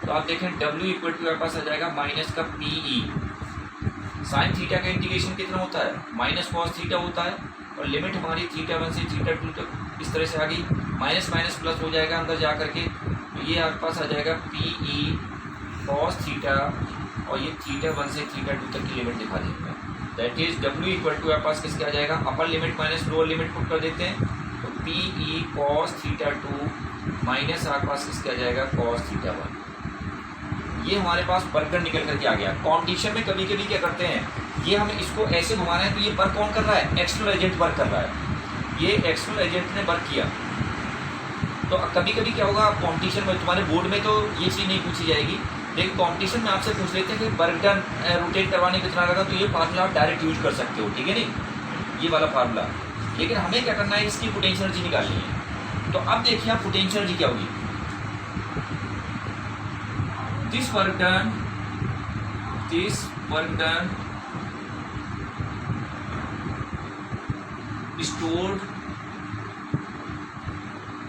A: तो आप देखें W इक्वल टू आपके पास आ जाएगा माइनस का पी ई, साइन थीटा का इंटीग्रेशन कितना होता है? माइनस कॉस थीटा होता है, और लिमिट हमारी θ1 से θ2 तक इस तरह से आ गई, माइनस माइनस प्लस हो जाएगा अंदर जा करके। तो ये आपके पास आ जाएगा पी ई कॉस थीटा, और ये θ1 से θ2 तक की लिमिट दिखा देते हैं। That is W equal to आपके पास किसके आ जाएगा? Upper limit minus lower limit put कर देते हैं। तो पी ई कॉस θ2 माइनस आपके पास किसके आ जाएगा? कॉस θ1। ये हमारे पास वर्क डन निकल करके आ गया। कॉम्पिटिशन में कभी कभी क्या करते हैं, ये हमें इसको ऐसे घुमाना है तो ये वर्क कौन कर रहा है? एक्सटर्नल एजेंट वर्क कर रहा है। ये एक्सटर्नल एजेंट ने वर्क किया। तो कभी कभी क्या होगा, कॉम्पिटिशन में तुम्हारे बोर्ड में तो ये चीज़ नहीं पूछी जाएगी, लेकिन कॉम्पिटिशन में आपसे पूछ लेते हैं कि वर्क डन रोटेट करवाने कितना लगा, तो ये फार्मूला आप डायरेक्ट यूज कर सकते हो, ठीक है नहीं, ये वाला फार्मूला। लेकिन हमें क्या करना है, इसकी पोटेंशियल एनर्जी निकालनी है। तो अब देखिए आप पोटेंशियल एनर्जी क्या होगी। This work done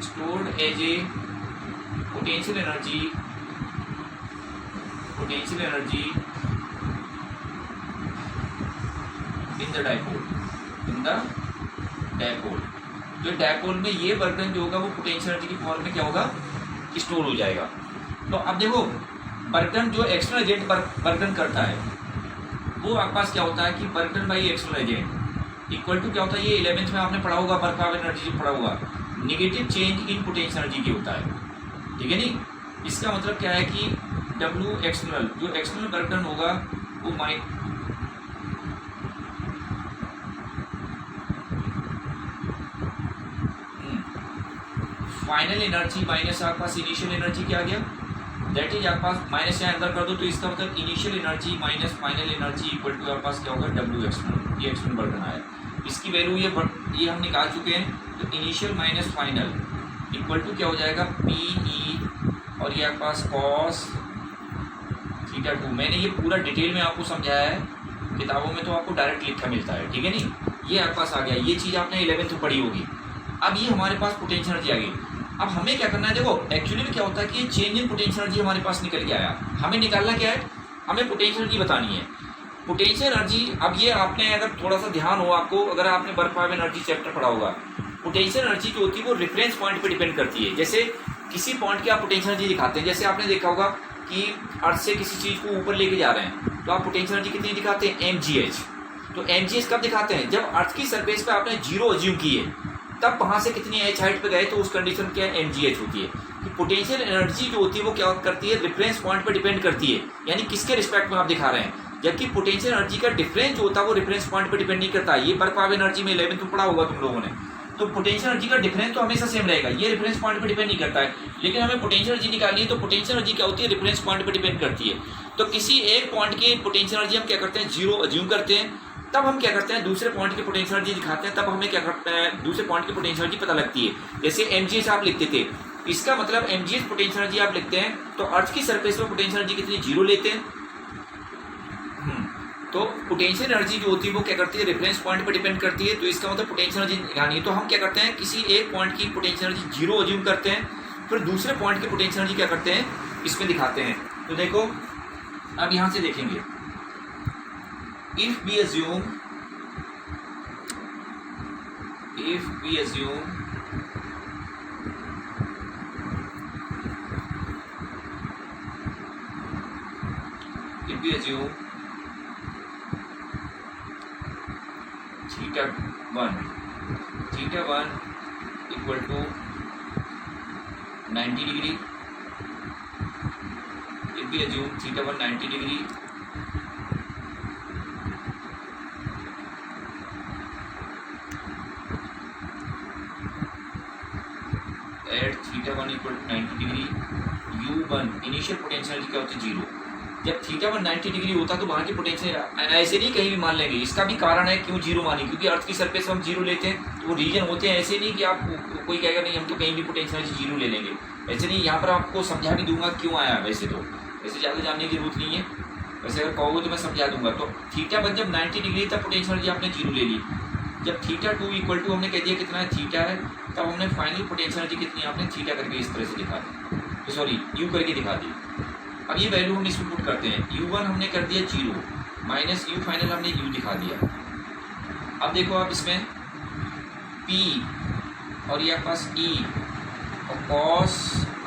A: stored as a potential energy in the dipole। जो डायपोल में ये वर्क डन जो होगा वो पोटेंशियल एनर्जी की फॉर्म में क्या होगा? स्टोर हो जाएगा। तो अब देखो वर्क डन जो एक्सटर्नल एजेंट वर्क डन करता है वो आपके पास क्या होता है कि work done by external agent equal to क्या होता है, ये 11th में आपने पढ़ा होगा, वर्क ऑफ एनर्जी जो पढ़ा हुआ, negative change in potential energy की होता है, ठीक है नहीं। इसका मतलब क्या है कि W एक्सटर्नल, जो एक्सटर्नल वर्क डन होगा वो फाइनल एनर्जी माइनस आपके पास इनिशियल एनर्जी क्या आ गया? दैट इज आपके पास माइनस यहाँ अंदर कर दो, तो इसका मतलब initial energy minus final energy equal to आपके पास क्या होगा? W एक्सटर्नल, ये एक्सटर्नल वर्क डन आया। इसकी वैल्यू ये हम निकाल चुके हैं। तो initial minus final equal to क्या हो जाएगा? पी ई, और ये आपके पास कॉस θ2। मैंने ये पूरा डिटेल में आपको समझाया है, किताबों में तो आपको डायरेक्ट लिखा मिलता है, ठीक है नहीं। ये आपके पास आ गया, ये चीज़ आपने 11th में पढ़ी होगी। अब ये हमारे पास पोटेंशियल एनर्जी आ गई। अब हमें क्या करना है, देखो एक्चुअली में क्या होता है कि चेंज इन पोटेंशियल एनर्जी हमारे पास निकल के आया। हमें निकालना क्या है? हमें पोटेंशियल एनर्जी बतानी है। पोटेंशियल एनर्जी, अब ये आपने अगर थोड़ा सा ध्यान हो आपको, अगर आपने वर्क ऑफ एनर्जी चैप्टर पढ़ा होगा, पोटेंशियल एनर्जी जो होती है वो रेफरेंस पॉइंट पे डिपेंड करती है। जैसे किसी पॉइंट की आप पोटेंशियल एनर्जी दिखाते हैं, जैसे आपने देखा होगा कि अर्थ से किसी चीज़ को ऊपर लेके जा रहे हैं तो आप पोटेंशियल एनर्जी कितनी दिखाते हैं? mgh। तो mgh कब दिखाते हैं? जब अर्थ की सरफेस पे आपने जीरो अज्यूम की है, तब वहाँ से कितनी h हाइट पे गए तो उस कंडीशन क्या है? mgh होती है। कि पोटेंशियल एनर्जी जो होती है वो क्या करती है? रेफरेंस पॉइंट पे डिपेंड करती है, यानी किसके रिस्पेक्ट में आप दिखा रहे हैं। जबकि पोटेंशियल एनर्जी का डिफरेंस जो होता है वो रेफरेंस पॉइंट पे डिपेंड नहीं करता। ये वर्क ऑफ एनर्जी में 11th में पढ़ा होगा तुम लोगों ने। तो पोटेंशियल एनर्जी का डिफरेंस तो हमेशा सेम रहेगा, ये रेफरेंस पॉइंट पे डिपेंड नहीं करता है। लेकिन हमें पोटेंशियल एनर्जी निकालनी है, तो पोटेंशियल एनर्जी क्या होती है? रेफरेंस पॉइंट पे डिपेंड करती है। तो किसी एक पॉइंट की पोटेंशियल एनर्जी हम क्या करते हैं? जीरो अज्यूम करते हैं। तब हम क्या करते हैं? दूसरे पॉइंट की पोटेंशियल एनर्जी दिखाते हैं, तब हमें क्या करते हैं? दूसरे पॉइंट की पोटेंशियल एनर्जी पता लगती है। जैसे mgh आप लिखते थे, इसका मतलब mgh पोटेंशियल एनर्जी आप लिखते हैं तो अर्थ की सरफेस पर पोटेंशियल एनर्जी कितनी? जीरो लेते हैं। तो पोटेंशियल एनर्जी जो होती है वो क्या करती है? रेफरेंस पॉइंट पर डिपेंड करती है। तो इसका मतलब पोटेंशियल एनर्जी निकालनी है, तो हम क्या करते हैं? किसी एक पॉइंट की पोटेंशियल एनर्जी जीरो अज्यूम करते हैं, फिर दूसरे पॉइंट की पोटेंशियल एनर्जी क्या करते हैं? इसमें दिखाते हैं। तो देखो अब यहाँ से देखेंगे, if we assume θ1 equal to 90 degree, if we assume theta 1 90 degree, at theta 1 equal to 90 degree, U1 initial potential क्या होती है 0। जब थीटा 1 90 डिग्री होता तो वहाँ की पोटेंशियल ऐसे नहीं कहीं भी मान लेंगे, इसका भी कारण है क्यों 0 मानी, क्योंकि अर्थ की सरफेस हम 0 लेते हैं तो वो रीजन होते हैं, ऐसे नहीं कि आप कोई कहेगा नहीं हम तो कहीं भी पोटेंशियल 0 ले लेंगे, ऐसे नहीं। यहाँ पर आपको समझा भी दूंगा क्यों आया, वैसे तो वैसे ज़्यादा जानने की जरूरत नहीं है, वैसे अगर कहोगे तो मैं समझा दूंगा। तो थीटा 1 जब 90 डिग्री तब पोटेंशियल आपने 0 ले ली, जब थीटा 2 इक्वल टू हमने कह दिया कितना है थीटा है, तब हमने फाइनल पोटेंशियल कितनी आपने थीटा करके इस तरह से दिखा दी, तो सॉरी यू करके दिखा दी। अब ये वैल्यू हम इसमें पुट करते हैं, U1 हमने कर दिया 0 माइनस यू फाइनल हमने U दिखा दिया। अब देखो आप इसमें P और ये आपके पास E और कॉस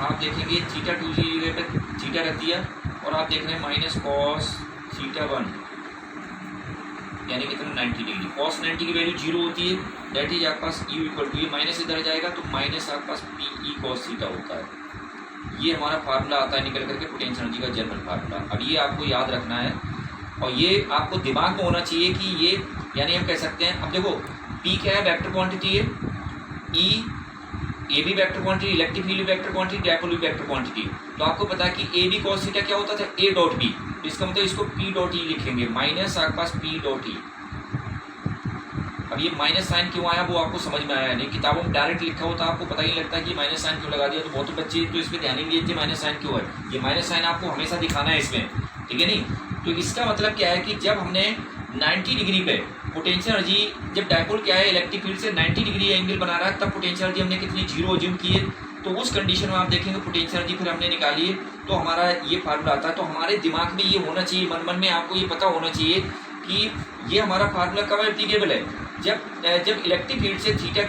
A: आप देखेंगे थीटा 2 जगह पर थीटा रहती है, और आप देख रहे हैं माइनस कॉस थीटा 1 यानी कितना 90 डिग्री, कॉस 90 की वैल्यू 0 होती है, दैट इज आपके पास U इक्वल टू, ये माइनस इधर जाएगा तो माइनस आपके पास PE कॉस थीटा होता है। ये हमारा फार्मूला आता है निकल करके पोटेंशियल एनर्जी का जनरल फार्मूला। अब ये आपको याद रखना है और ये आपको दिमाग में होना चाहिए कि ये यानी हम कह सकते हैं, अब देखो P क्या है वेक्टर क्वांटिटी है, E ए भी vector quantity, electric field vector quantity, dipole भी वेक्टर क्वांटिटी। तो आपको पता है कि ए बी कॉस थीटा क्या होता था A डॉट बी, इसका मतलब इसको P डॉट E लिखेंगे माइनस आपके पास P डॉट E। अब ये माइनस साइन क्यों आया वो आपको समझ में आया नहीं, किताबों में डायरेक्ट लिखा होता आपको पता ही लगता है कि माइनस साइन क्यों लगा दिया, तो बहुत बच्चे तो इसमें ध्यान ही नहीं देते माइनस साइन क्यों है, ये माइनस साइन आपको हमेशा दिखाना है इसमें, ठीक है नहीं। तो इसका मतलब क्या है कि जब हमने 90 डिग्री पे पोटेंशियल एनर्जी, जब डायपोल क्या है इलेक्ट्रिक फील्ड से 90 डिग्री एंगल बना रहा है, तब पोटेंशियल एनर्जी हमने कितनी 0 अज्यूम की है, तो उस कंडीशन में आप देखेंगे पोटेंशियल एनर्जी फिर हमने निकाली है, तो हमारा ये फार्मूला आता है। तो हमारे दिमाग में ये होना चाहिए, मन मन में आपको ये पता होना चाहिए कि ये हमारा फार्मूला कब एप्लीकेबल है, जब इलेक्ट्रिक फील्ड से थीटा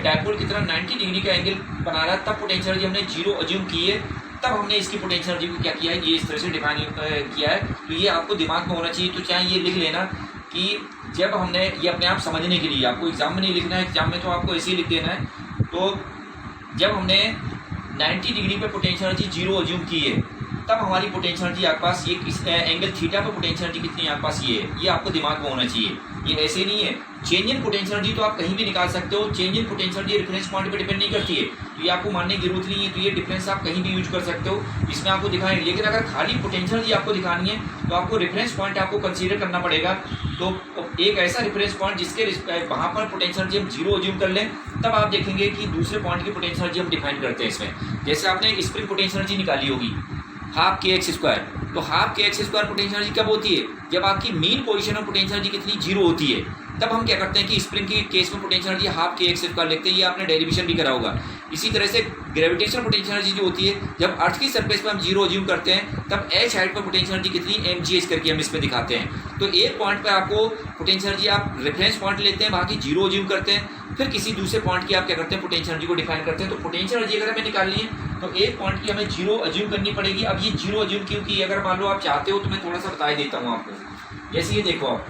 A: डायपोल की तरह 90 डिग्री का एंगल बना रहा है, तब पोटेंशियल एनर्जी हमने 0 अज्यूम की है, तब हमने इसकी पोटेंशियल एनर्जी को क्या किया है, ये इस तरह से डिफाइन किया है। तो ये आपको दिमाग में होना चाहिए, तो चाहे ये लिख लेना कि जब हमने ये अपने आप समझने के लिए, आपको एग्जाम में नहीं लिखना है, एग्जाम में तो आपको ऐसे ही लिख देना है। तो जब हमने 90 डिग्री पे पोटेंशियल एनर्जी 0 अज्यूम की है, तब हमारी पोटेंशियल एनर्जी आपके पास ये किस एंगल थीटा पे पोटेंशियल एनर्जी कितनी आपके पास ये है, ये आपको दिमाग में होना चाहिए। ये ऐसे नहीं है, चेंज इन पोटेंशियल एनर्जी तो आप कहीं भी निकाल सकते हो, change in potential energy reference point पे डिपेंड नहीं करती है, तो ये आपको मानने की जरूरत नहीं है। तो ये डिफरेंस आप कहीं भी यूज कर सकते हो, इसमें आपको दिखाएंगे। लेकिन अगर खाली पोटेंशियल एनर्जी आपको दिखानी है तो आपको रेफरेंस पॉइंट आपको कंसीडर करना पड़ेगा। तो एक ऐसा रेफरेंस पॉइंट जिसके वहाँ पर पोटेंशियल एनर्जी हम 0 अज्यूम कर लें, तब आप देखेंगे कि दूसरे पॉइंट की पोटेंशियल एनर्जी हम डिफाइन करते हैं इसमें। जैसे आपने स्प्रिंग पोटेंशियल एनर्जी निकाली होगी हाफ के एक्स स्क्वायर, तो हाफ के एक्स स्क्वायर पोटेंशियल एनर्जी कब होती है, जब आपकी मीन पोजीशन में पोटेंशियल एनर्जी कितनी 0 होती है, तब हम क्या करते हैं कि स्प्रिंग के केस में पोटेंशियल एनर्जी हाफ के एक्स स्क्वायर लिखते हैं। ये आपने डेरिवेशन भी करा होगा। इसी तरह से ग्रेविटेशनल पोटेंशियल एनर्जी जो होती है, जब अर्थ की सरफेस पर हम 0 अज्यूम करते हैं, तब एच हाइट पर पोटेंशियल एनर्जी कितनी mgh करके हम इसमें दिखाते हैं। तो एक पॉइंट पर आपको पोटेंशियल एनर्जी आप रेफरेंस पॉइंट लेते हैं, बाकी 0 अज्यूम करते हैं, फिर किसी दूसरे पॉइंट की आप क्या करते हैं पोटेंशियल एनर्जी को डिफाइन करते हैं। तो पोटेंशियल एनर्जी अगर हमें निकालनी है तो एक पॉइंट की हमें 0 अज्यूम करनी पड़ेगी। अब ये 0 अज्यूम क्यों की, अगर मान लो आप चाहते हो तो मैं थोड़ा सा बता देता हूँ आपको। जैसे ये देखो आप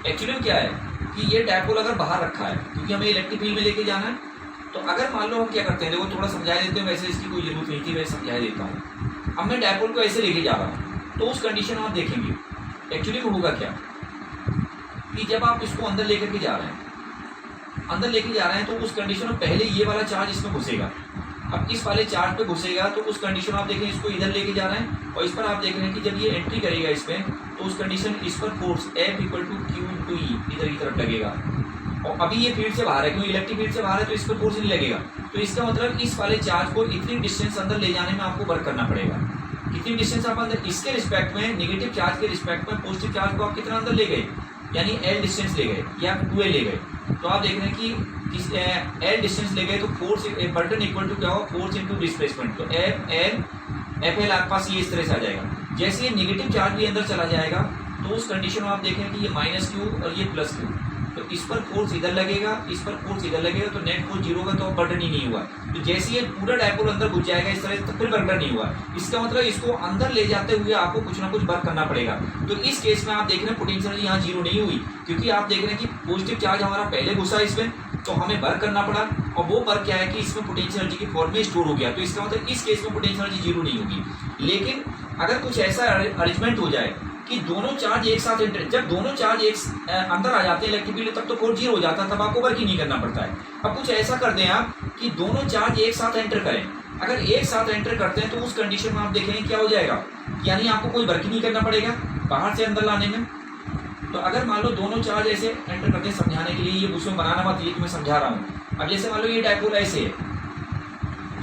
A: एक्चुअली क्या है कि ये डायपोल अगर बाहर रखा है, क्योंकि हमें इलेक्ट्रिक फील्ड में लेके जाना है, तो अगर मान लो हम क्या करते हैं, देखो थोड़ा समझा देते हैं, वैसे इसकी कोई जरूरत नहीं थी, मैं समझा देता हूँ। अब मैं डायपोल को ऐसे लेके जा रहा हूँ, तो उस कंडीशन में आप देखेंगे एक्चुअली में होगा क्या कि जब आप इसको अंदर लेकर के जा रहे हैं, तो उस कंडीशन में पहले ये वाला चार्ज इसमें घुसेगा। अब इस वाले चार्ज पे घुसेगा तो उस कंडीशन में आप देखें इसको इधर लेके जा रहे हैं, और इस पर आप देख रहे हैं कि जब ये एंट्री करेगा इसमें, तो उस कंडीशन इस पर force F equal to Q into E इधर की तरफ लगेगा। और अभी ये फील्ड से बाहर है, क्योंकि इलेक्ट्रिक फील्ड से बाहर है, तो इस पर फोर्स नहीं लगेगा। तो इसका मतलब इस वाले चार्ज को इतनी डिस्टेंस अंदर ले जाने में आपको वर्क करना पड़ेगा। कितनी डिस्टेंस आप अंदर, इसके रिस्पेक्ट में नेगेटिव चार्ज के रिस्पेक्ट में पॉजिटिव चार्ज को आप कितना अंदर ले गए, यानी L डिस्टेंस ले गए या 2L ले गए। तो आप देख रहे हैं कि L डिस्टेंस ले गए, तो फोर्स बर्टन इक्वल टू क्या होगा, फोर्स इनटू डिस्प्लेसमेंट। तो F L आपके पास ये इस तरह से आ जाएगा। जैसे ये नेगेटिव चार्ज भी अंदर चला जाएगा, तो उस कंडीशन में आप देखें कि ये माइनस Q और ये प्लस Q, तो इस पर फोर्स इधर लगेगा, इस पर फोर्स इधर लगेगा, तो नेट फोर्स 0 होगा, तो बर्टन ही नहीं हुआ। तो जैसे ये पूरा डायपोल अंदर घुस जाएगा इस तरह, तो फिर बर्टन नहीं हुआ। इसका मतलब इसको अंदर ले जाते हुए आपको कुछ ना कुछ वर्क करना पड़ेगा। तो इस केस में आप देख रहे हैं पोटेंशियल एनर्जी यहाँ 0 नहीं हुई, क्योंकि आप देख रहे हैं कि पॉजिटिव चार्ज हमारा पहले घुसा इसमें, तो हमें वर्क करना पड़ा। और वो वर्क क्या है कि इसमें पोटेंशियल एनर्जी के फॉर्म में स्टोर हो गया, तो इसका मतलब इस केस में पोटेंशियल एनर्जी जीरो नहीं होगी। लेकिन अगर कुछ ऐसा अरेंजमेंट हो जाए कि दोनों चार्ज एक साथ एंटर, जब दोनों चार्ज एक अंदर आ जाते हैं इलेक्ट्रिक फील्ड, तब तो फोर्स जीरो हो जाता है, तब आपको वर्क ही नहीं करना पड़ता है। अब कुछ ऐसा कर दें आप कि दोनों चार्ज एक साथ एंटर करें, अगर एक साथ एंटर करते हैं तो उस कंडीशन में आप देखेंगे क्या हो जाएगा, यानी आपको कोई वर्क ही नहीं करना पड़ेगा बाहर से अंदर लाने में। तो अगर मान लो दोनों चार्ज ऐसे एंटर करते हैं, समझाने के लिए ये उसमें बनाना मत, ये मैं समझा रहा हूँ। अब जैसे मान लो ये डायपोल ऐसे है,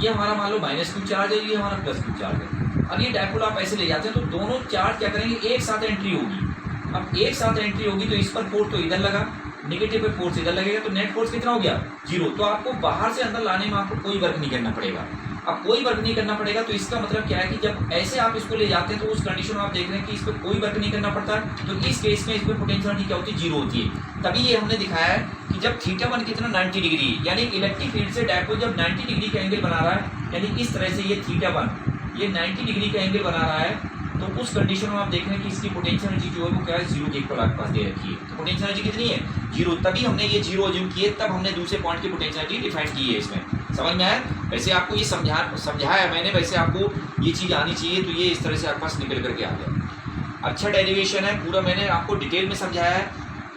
A: ये हमारा मान लो -q चार्ज है, ये हमारा +q चार्ज है। अब ये डायपोल आप ऐसे ले जाते हैं तो दोनों चार्ज क्या करेंगे, एक साथ एंट्री होगी। अब एक साथ एंट्री होगी तो इस पर फोर्स तो इधर लगा, नेगेटिव पे फोर्स इधर लगेगा, तो नेट फोर्स कितना हो गया, जीरो। तो आपको बाहर से अंदर लाने में आपको कोई वर्क नहीं करना पड़ेगा। अब कोई वर्क नहीं करना पड़ेगा तो इसका मतलब क्या है कि जब ऐसे आप इसको ले जाते हैं तो उस कंडीशन में आप देख रहे हैं कि इस पर कोई वर्क नहीं करना पड़ता है, तो इस केस में इस पर पोटेंशियल एनर्जी क्या होती है, जीरो होती है। तभी ये हमने दिखाया है कि जब θ1 कितना 90 डिग्री, यानी इलेक्ट्रिक फील्ड से डायपोल जब 90 डिग्री का एंगल बना रहा है, यानी इस तरह से ये θ1 ये 90 डिग्री का एंगल बना रहा है, तो उस कंडीशन में आप देख रहे हैं कि इसकी पोटेंशियल एनर्जी जो है वो क्या है, जीरो के इक्वल आपके पास दे रखी है। तो पोटेंशियल एनर्जी कितनी है, जीरो। तभी हमने ये जीरो अज्यूम किए, तब हमने दूसरे पॉइंट की पोटेंशियल एनर्जी डिफाइन की है। इसमें समझ में आया? वैसे आपको ये समझाया मैंने, वैसे आपको ये चीज़ आनी चाहिए, तो ये इस तरह से आपके पास निकल करके आ गया। अच्छा डेरिवेशन है, पूरा मैंने आपको डिटेल में समझाया है,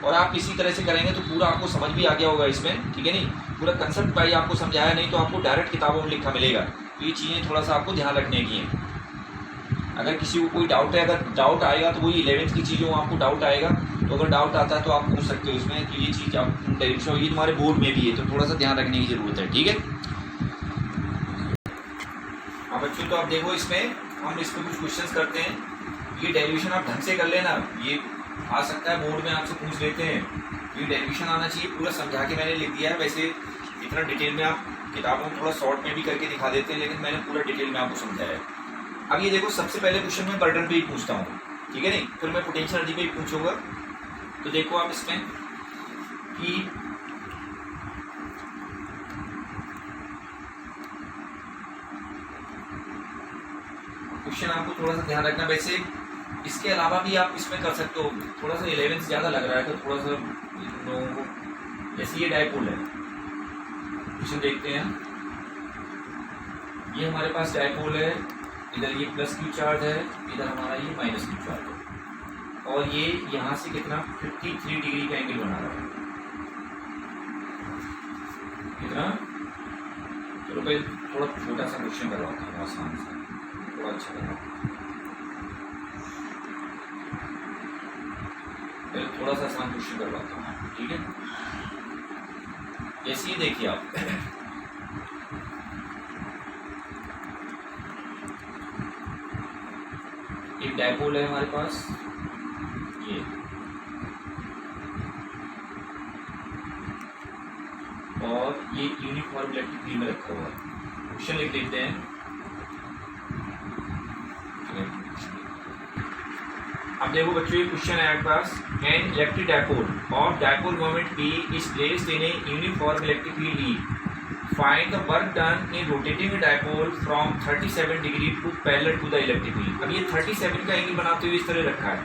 A: और आप इसी तरह से करेंगे तो पूरा आपको समझ भी आ गया होगा इसमें, ठीक है नहीं? पूरा कंसेप्ट भाई आपको समझाया, नहीं तो आपको डायरेक्ट किताबों में लिखा मिलेगा। तो ये चीज़ें थोड़ा सा आपको ध्यान रखने की हैं। अगर किसी को कोई डाउट है, अगर डाउट आएगा तो वही 11th की चीज़ों आपको डाउट आएगा, तो अगर डाउट आता है तो आप पूछ सकते हो इसमें कि ये चीज़ आप डेरिवेशन ये तुम्हारे बोर्ड में भी है, तो थोड़ा सा ध्यान रखने की ज़रूरत है, ठीक है? अब बच्चों तो आप देखो इसमें हम इस पर कुछ क्वेश्चंस करते हैं। ये डेरिवेशन आप ढंग से कर लेना, ये आ सकता है बोर्ड में आपसे पूछ लेते हैं, ये डेरिवेशन आना चाहिए, पूरा समझा के मैंने लिख दिया है। वैसे इतना डिटेल में आप किताबों में थोड़ा शॉर्ट में भी करके दिखा देते हैं, लेकिन मैंने पूरा डिटेल में आपको समझाया है। अब ये देखो, सबसे पहले क्वेश्चन में बर्डन पे ही पूछता हूँ, ठीक है नहीं? फिर मैं पोटेंशियल एनर्जी पे ही पूछूंगा। तो देखो आप इसमें कि क्वेश्चन आपको थोड़ा सा ध्यान रखना। वैसे इसके अलावा भी आप इसमें कर सकते हो, थोड़ा सा 11 से ज़्यादा लग रहा है तो थोड़ा सा लोगों को, जैसे ये डायपोल है, क्वेश्चन देखते हैं। ये हमारे पास डायपोल है, इधर ये +q चार्ज है, इधर हमारा ये -q चार्ज है, और ये यहाँ से कितना 53 डिग्री का एंगल बना रहा है। कितना? चलो भाई थोड़ा छोटा सा क्वेश्चन करवाता हूँ, आसान सा, थोड़ा अच्छा करवा, पहले थोड़ा सा आसान क्वेश्चन करवाता हूँ, ठीक है? जैसे ये देखिए आप एक डायपोल है हमारे पास, ये और ये यूनिफॉर्म इलेक्ट्रिक फील्ड में रखा हुआ है। क्वेश्चन लिख लेते हैं। अब देखो बच्चों, ये क्वेश्चन है आपके पास, an electric dipole of dipole moment P is placed in a uniform electric field E. Find the work done in rotating a dipole from 37 degree to parallel to the electric field. अब ये 37 का एंगल बनाते हुए इस तरह रखा है।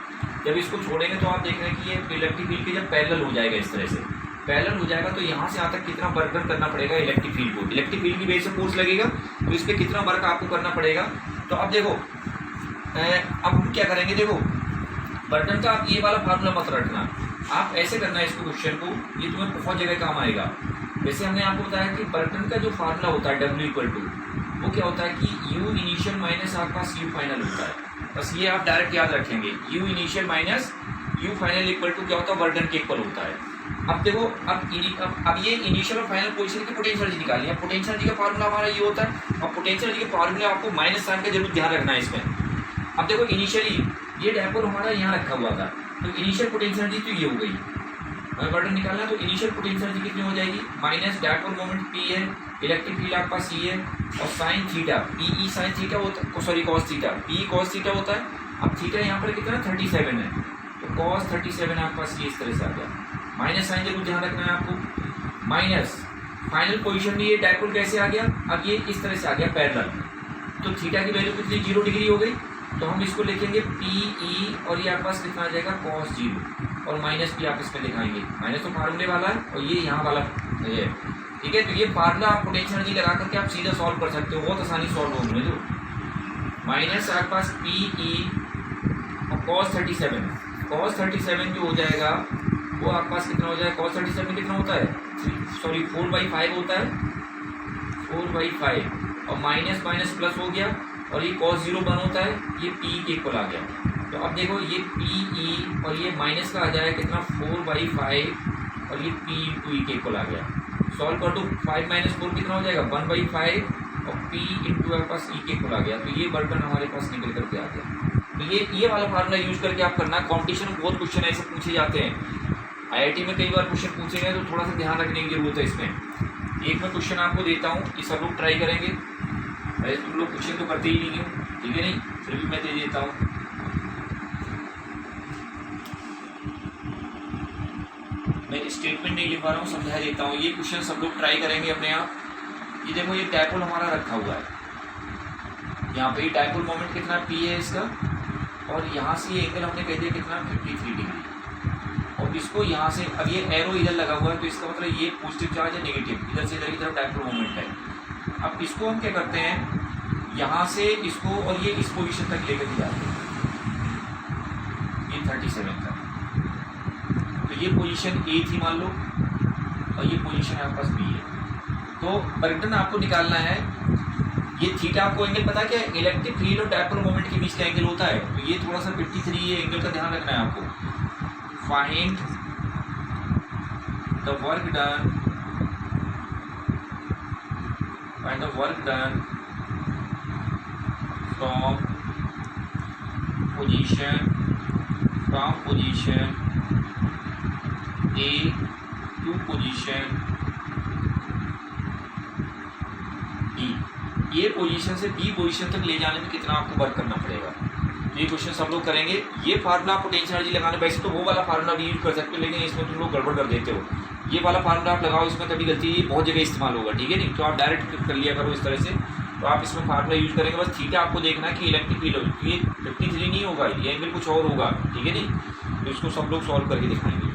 A: जब इसको छोड़ेंगे तो आप देख रहे हैं कि ये इलेक्ट्रिक फील्ड के जब पैरेलल हो जाएगा, इस तरह से पैरेलल हो जाएगा, तो यहाँ से यहाँ तक कितना वर्क डन करना पड़ेगा इलेक्ट्रिक फील्ड को। इलेक्ट्रिक फील्ड की बेस से फोर्स लगेगा, तो इस पर कितना वर्क आपको करना पड़ेगा। तो अब देखो, अब हम क्या करेंगे, देखो बर्टन का आप ये वाला फार्मूला मत रखना, आप ऐसे करना है इसको, क्वेश्चन को, ये तुम्हें बहुत जगह काम आएगा। वैसे हमने आपको बताया कि बर्टन का जो फार्मूला होता है W = वो क्या होता है कि U इनिशियल माइनस आपके पास U फाइनल होता है। बस ये आप डायरेक्ट याद रखेंगे, U initial minus U final equal to क्या होता है, बर्टन के इक्वल होता है। अब देखो, अब ये इनिशियल और फाइनल पोजीशन की पोटेंशियल एनर्जी निकालनी है। पोटेंशियल एनर्जी का फार्मूला हमारा ये होता है, और पोटेंशियल एनर्जी के फार्मूले आपको माइनस साइन का जरूर ध्यान रखना है इसमें। अब देखो, इनिशियली ये डायपोल हमारा यहाँ रखा हुआ था, तो इनिशियल पोटेंशियल एनर्जी तो ये हो गई, हमें बर्टन निकालना है, तो इनिशियल पोटेंशियल एनर्जी कितनी हो जाएगी, माइनस डायपोल मोमेंट P है, इलेक्ट्रिक फील्ड आपके पास E है, और sine theta PE sine theta होता है, sorry cos theta PE cos theta होता है। अब थीटा यहाँ पर कितना 37 है, तो कॉस 37 आपके पास ये इस तरह से आ गया। माइनस साइन जरूर ध्यान रखना है आपको। माइनस फाइनल पोजीशन में ये डायपोल कैसे आ गया, अब ये इस तरह से आ गया पैरेलल, तो थीटा की वैल्यू कितनी 0 डिग्री हो गई, तो हम इसको लिखेंगे PE, और ये आपके पास कितना आ जाएगा cos 0, और माइनस भी आप इसमें दिखाएंगे, माइनस तो फार्मूले वाला है, और ये यहाँ वाला ये ठीक है। तो ये फार्मूला आप पोटेंशियल एनर्जी लगा करके आप सीधा सॉल्व कर सकते हो, बहुत आसानी सॉल्व होंगे। जो माइनस आपके पास पी ई कॉस 37 जो हो जाएगा वो आपके पास कितना हो जाएगा, cos 37 कितना होता है, 4/5 होता है, 4/5 और माइनस माइनस प्लस हो गया और ये cos 0 बन होता है, ये पी के इक्वल आ गया। तो अब देखो ये पी ई और ये माइनस का आ जाएगा कितना 4/5 और ये पी इंटू ई के इक्वल आ गया। सॉल्व कर दो, 5 - 4 कितना हो जाएगा 1/5 और पी इंटू आपके पास ई के इक्वल आ गया। तो ये बर्तन हमारे पास निकल करके आ गया। तो ये वाला फार्मूला यूज करके आप करना। कॉम्पिटिशन में बहुत क्वेश्चन ऐसे पूछे जाते हैं, आईआईटी में कई बार क्वेश्चन पूछे गए, तो थोड़ा सा ध्यान रखने की जरूरत है इसमें। एक मैं क्वेश्चन आपको देता हूँ, ये सब लोग ट्राई करेंगे। अरे तुम लोग क्वेश्चन तो करते ही नहीं हो, ठीक है नहीं, फिर भी मैं दे देता हूँ। मैं स्टेटमेंट नहीं लिख पा रहा हूँ, समझा देता हूँ। ये क्वेश्चन सब लोग ट्राई करेंगे अपने आप। ये देखो ये डायपोल हमारा रखा हुआ है, यहाँ पे डायपोल मोमेंट कितना पी है इसका, और यहाँ से ये एंगल हमने कह दिया कितना 53 डिग्री। और इसको यहाँ से, अब ये एरो इधर लगा हुआ है तो इसका मतलब ये पॉजिटिव चार्ज है, नेगेटिव, इधर से इधर की तरफ डायपोल मोमेंट है। अब इसको हम क्या करते हैं, यहाँ से इसको और ये इस पोजीशन तक लेकर के जाते हैं, ये 37 तक। तो ये पोजीशन ए थी मान लो, और ये पोजीशन आपके पास बी है। तो बर्टन आपको निकालना है, ये थीटा आपको एंगल पता है क्या, इलेक्ट्रिक फील्ड और डायपोल मोमेंट के बीच का एंगल होता है। तो ये थोड़ा सा 53 ये एंगल का ध्यान रखना है आपको। Find the work done, find the work done from position A to position D. ये पोजीशन से बी पोजीशन तक ले जाने में कितना आपको वर्क करना पड़ेगा, ये क्वेश्चन सब लोग करेंगे। ये फार्मूला आप पोटेंशियल एनर्जी लगाने, वैसे तो वो वाला फार्मूला भी यूज कर सकते हो, लेकिन इसमें तुम लोग गड़बड़ कर देते हो। ये वाला फार्मूला आप लगाओ, इसमें कभी गलती बहुत जगह इस्तेमाल होगा, ठीक है नहीं। तो आप डायरेक्ट कर लिया करो इस तरह से। तो आप इसमें फार्मूला यूज करेंगे, बस ठीक है। आपको देखना है कि इलेक्ट्रिक फील्ड हो, ये 53 नहीं होगा, ये एंगल कुछ और होगा, ठीक है नहीं। तो इसको सब लोग सॉल्व करके दिखाएंगे।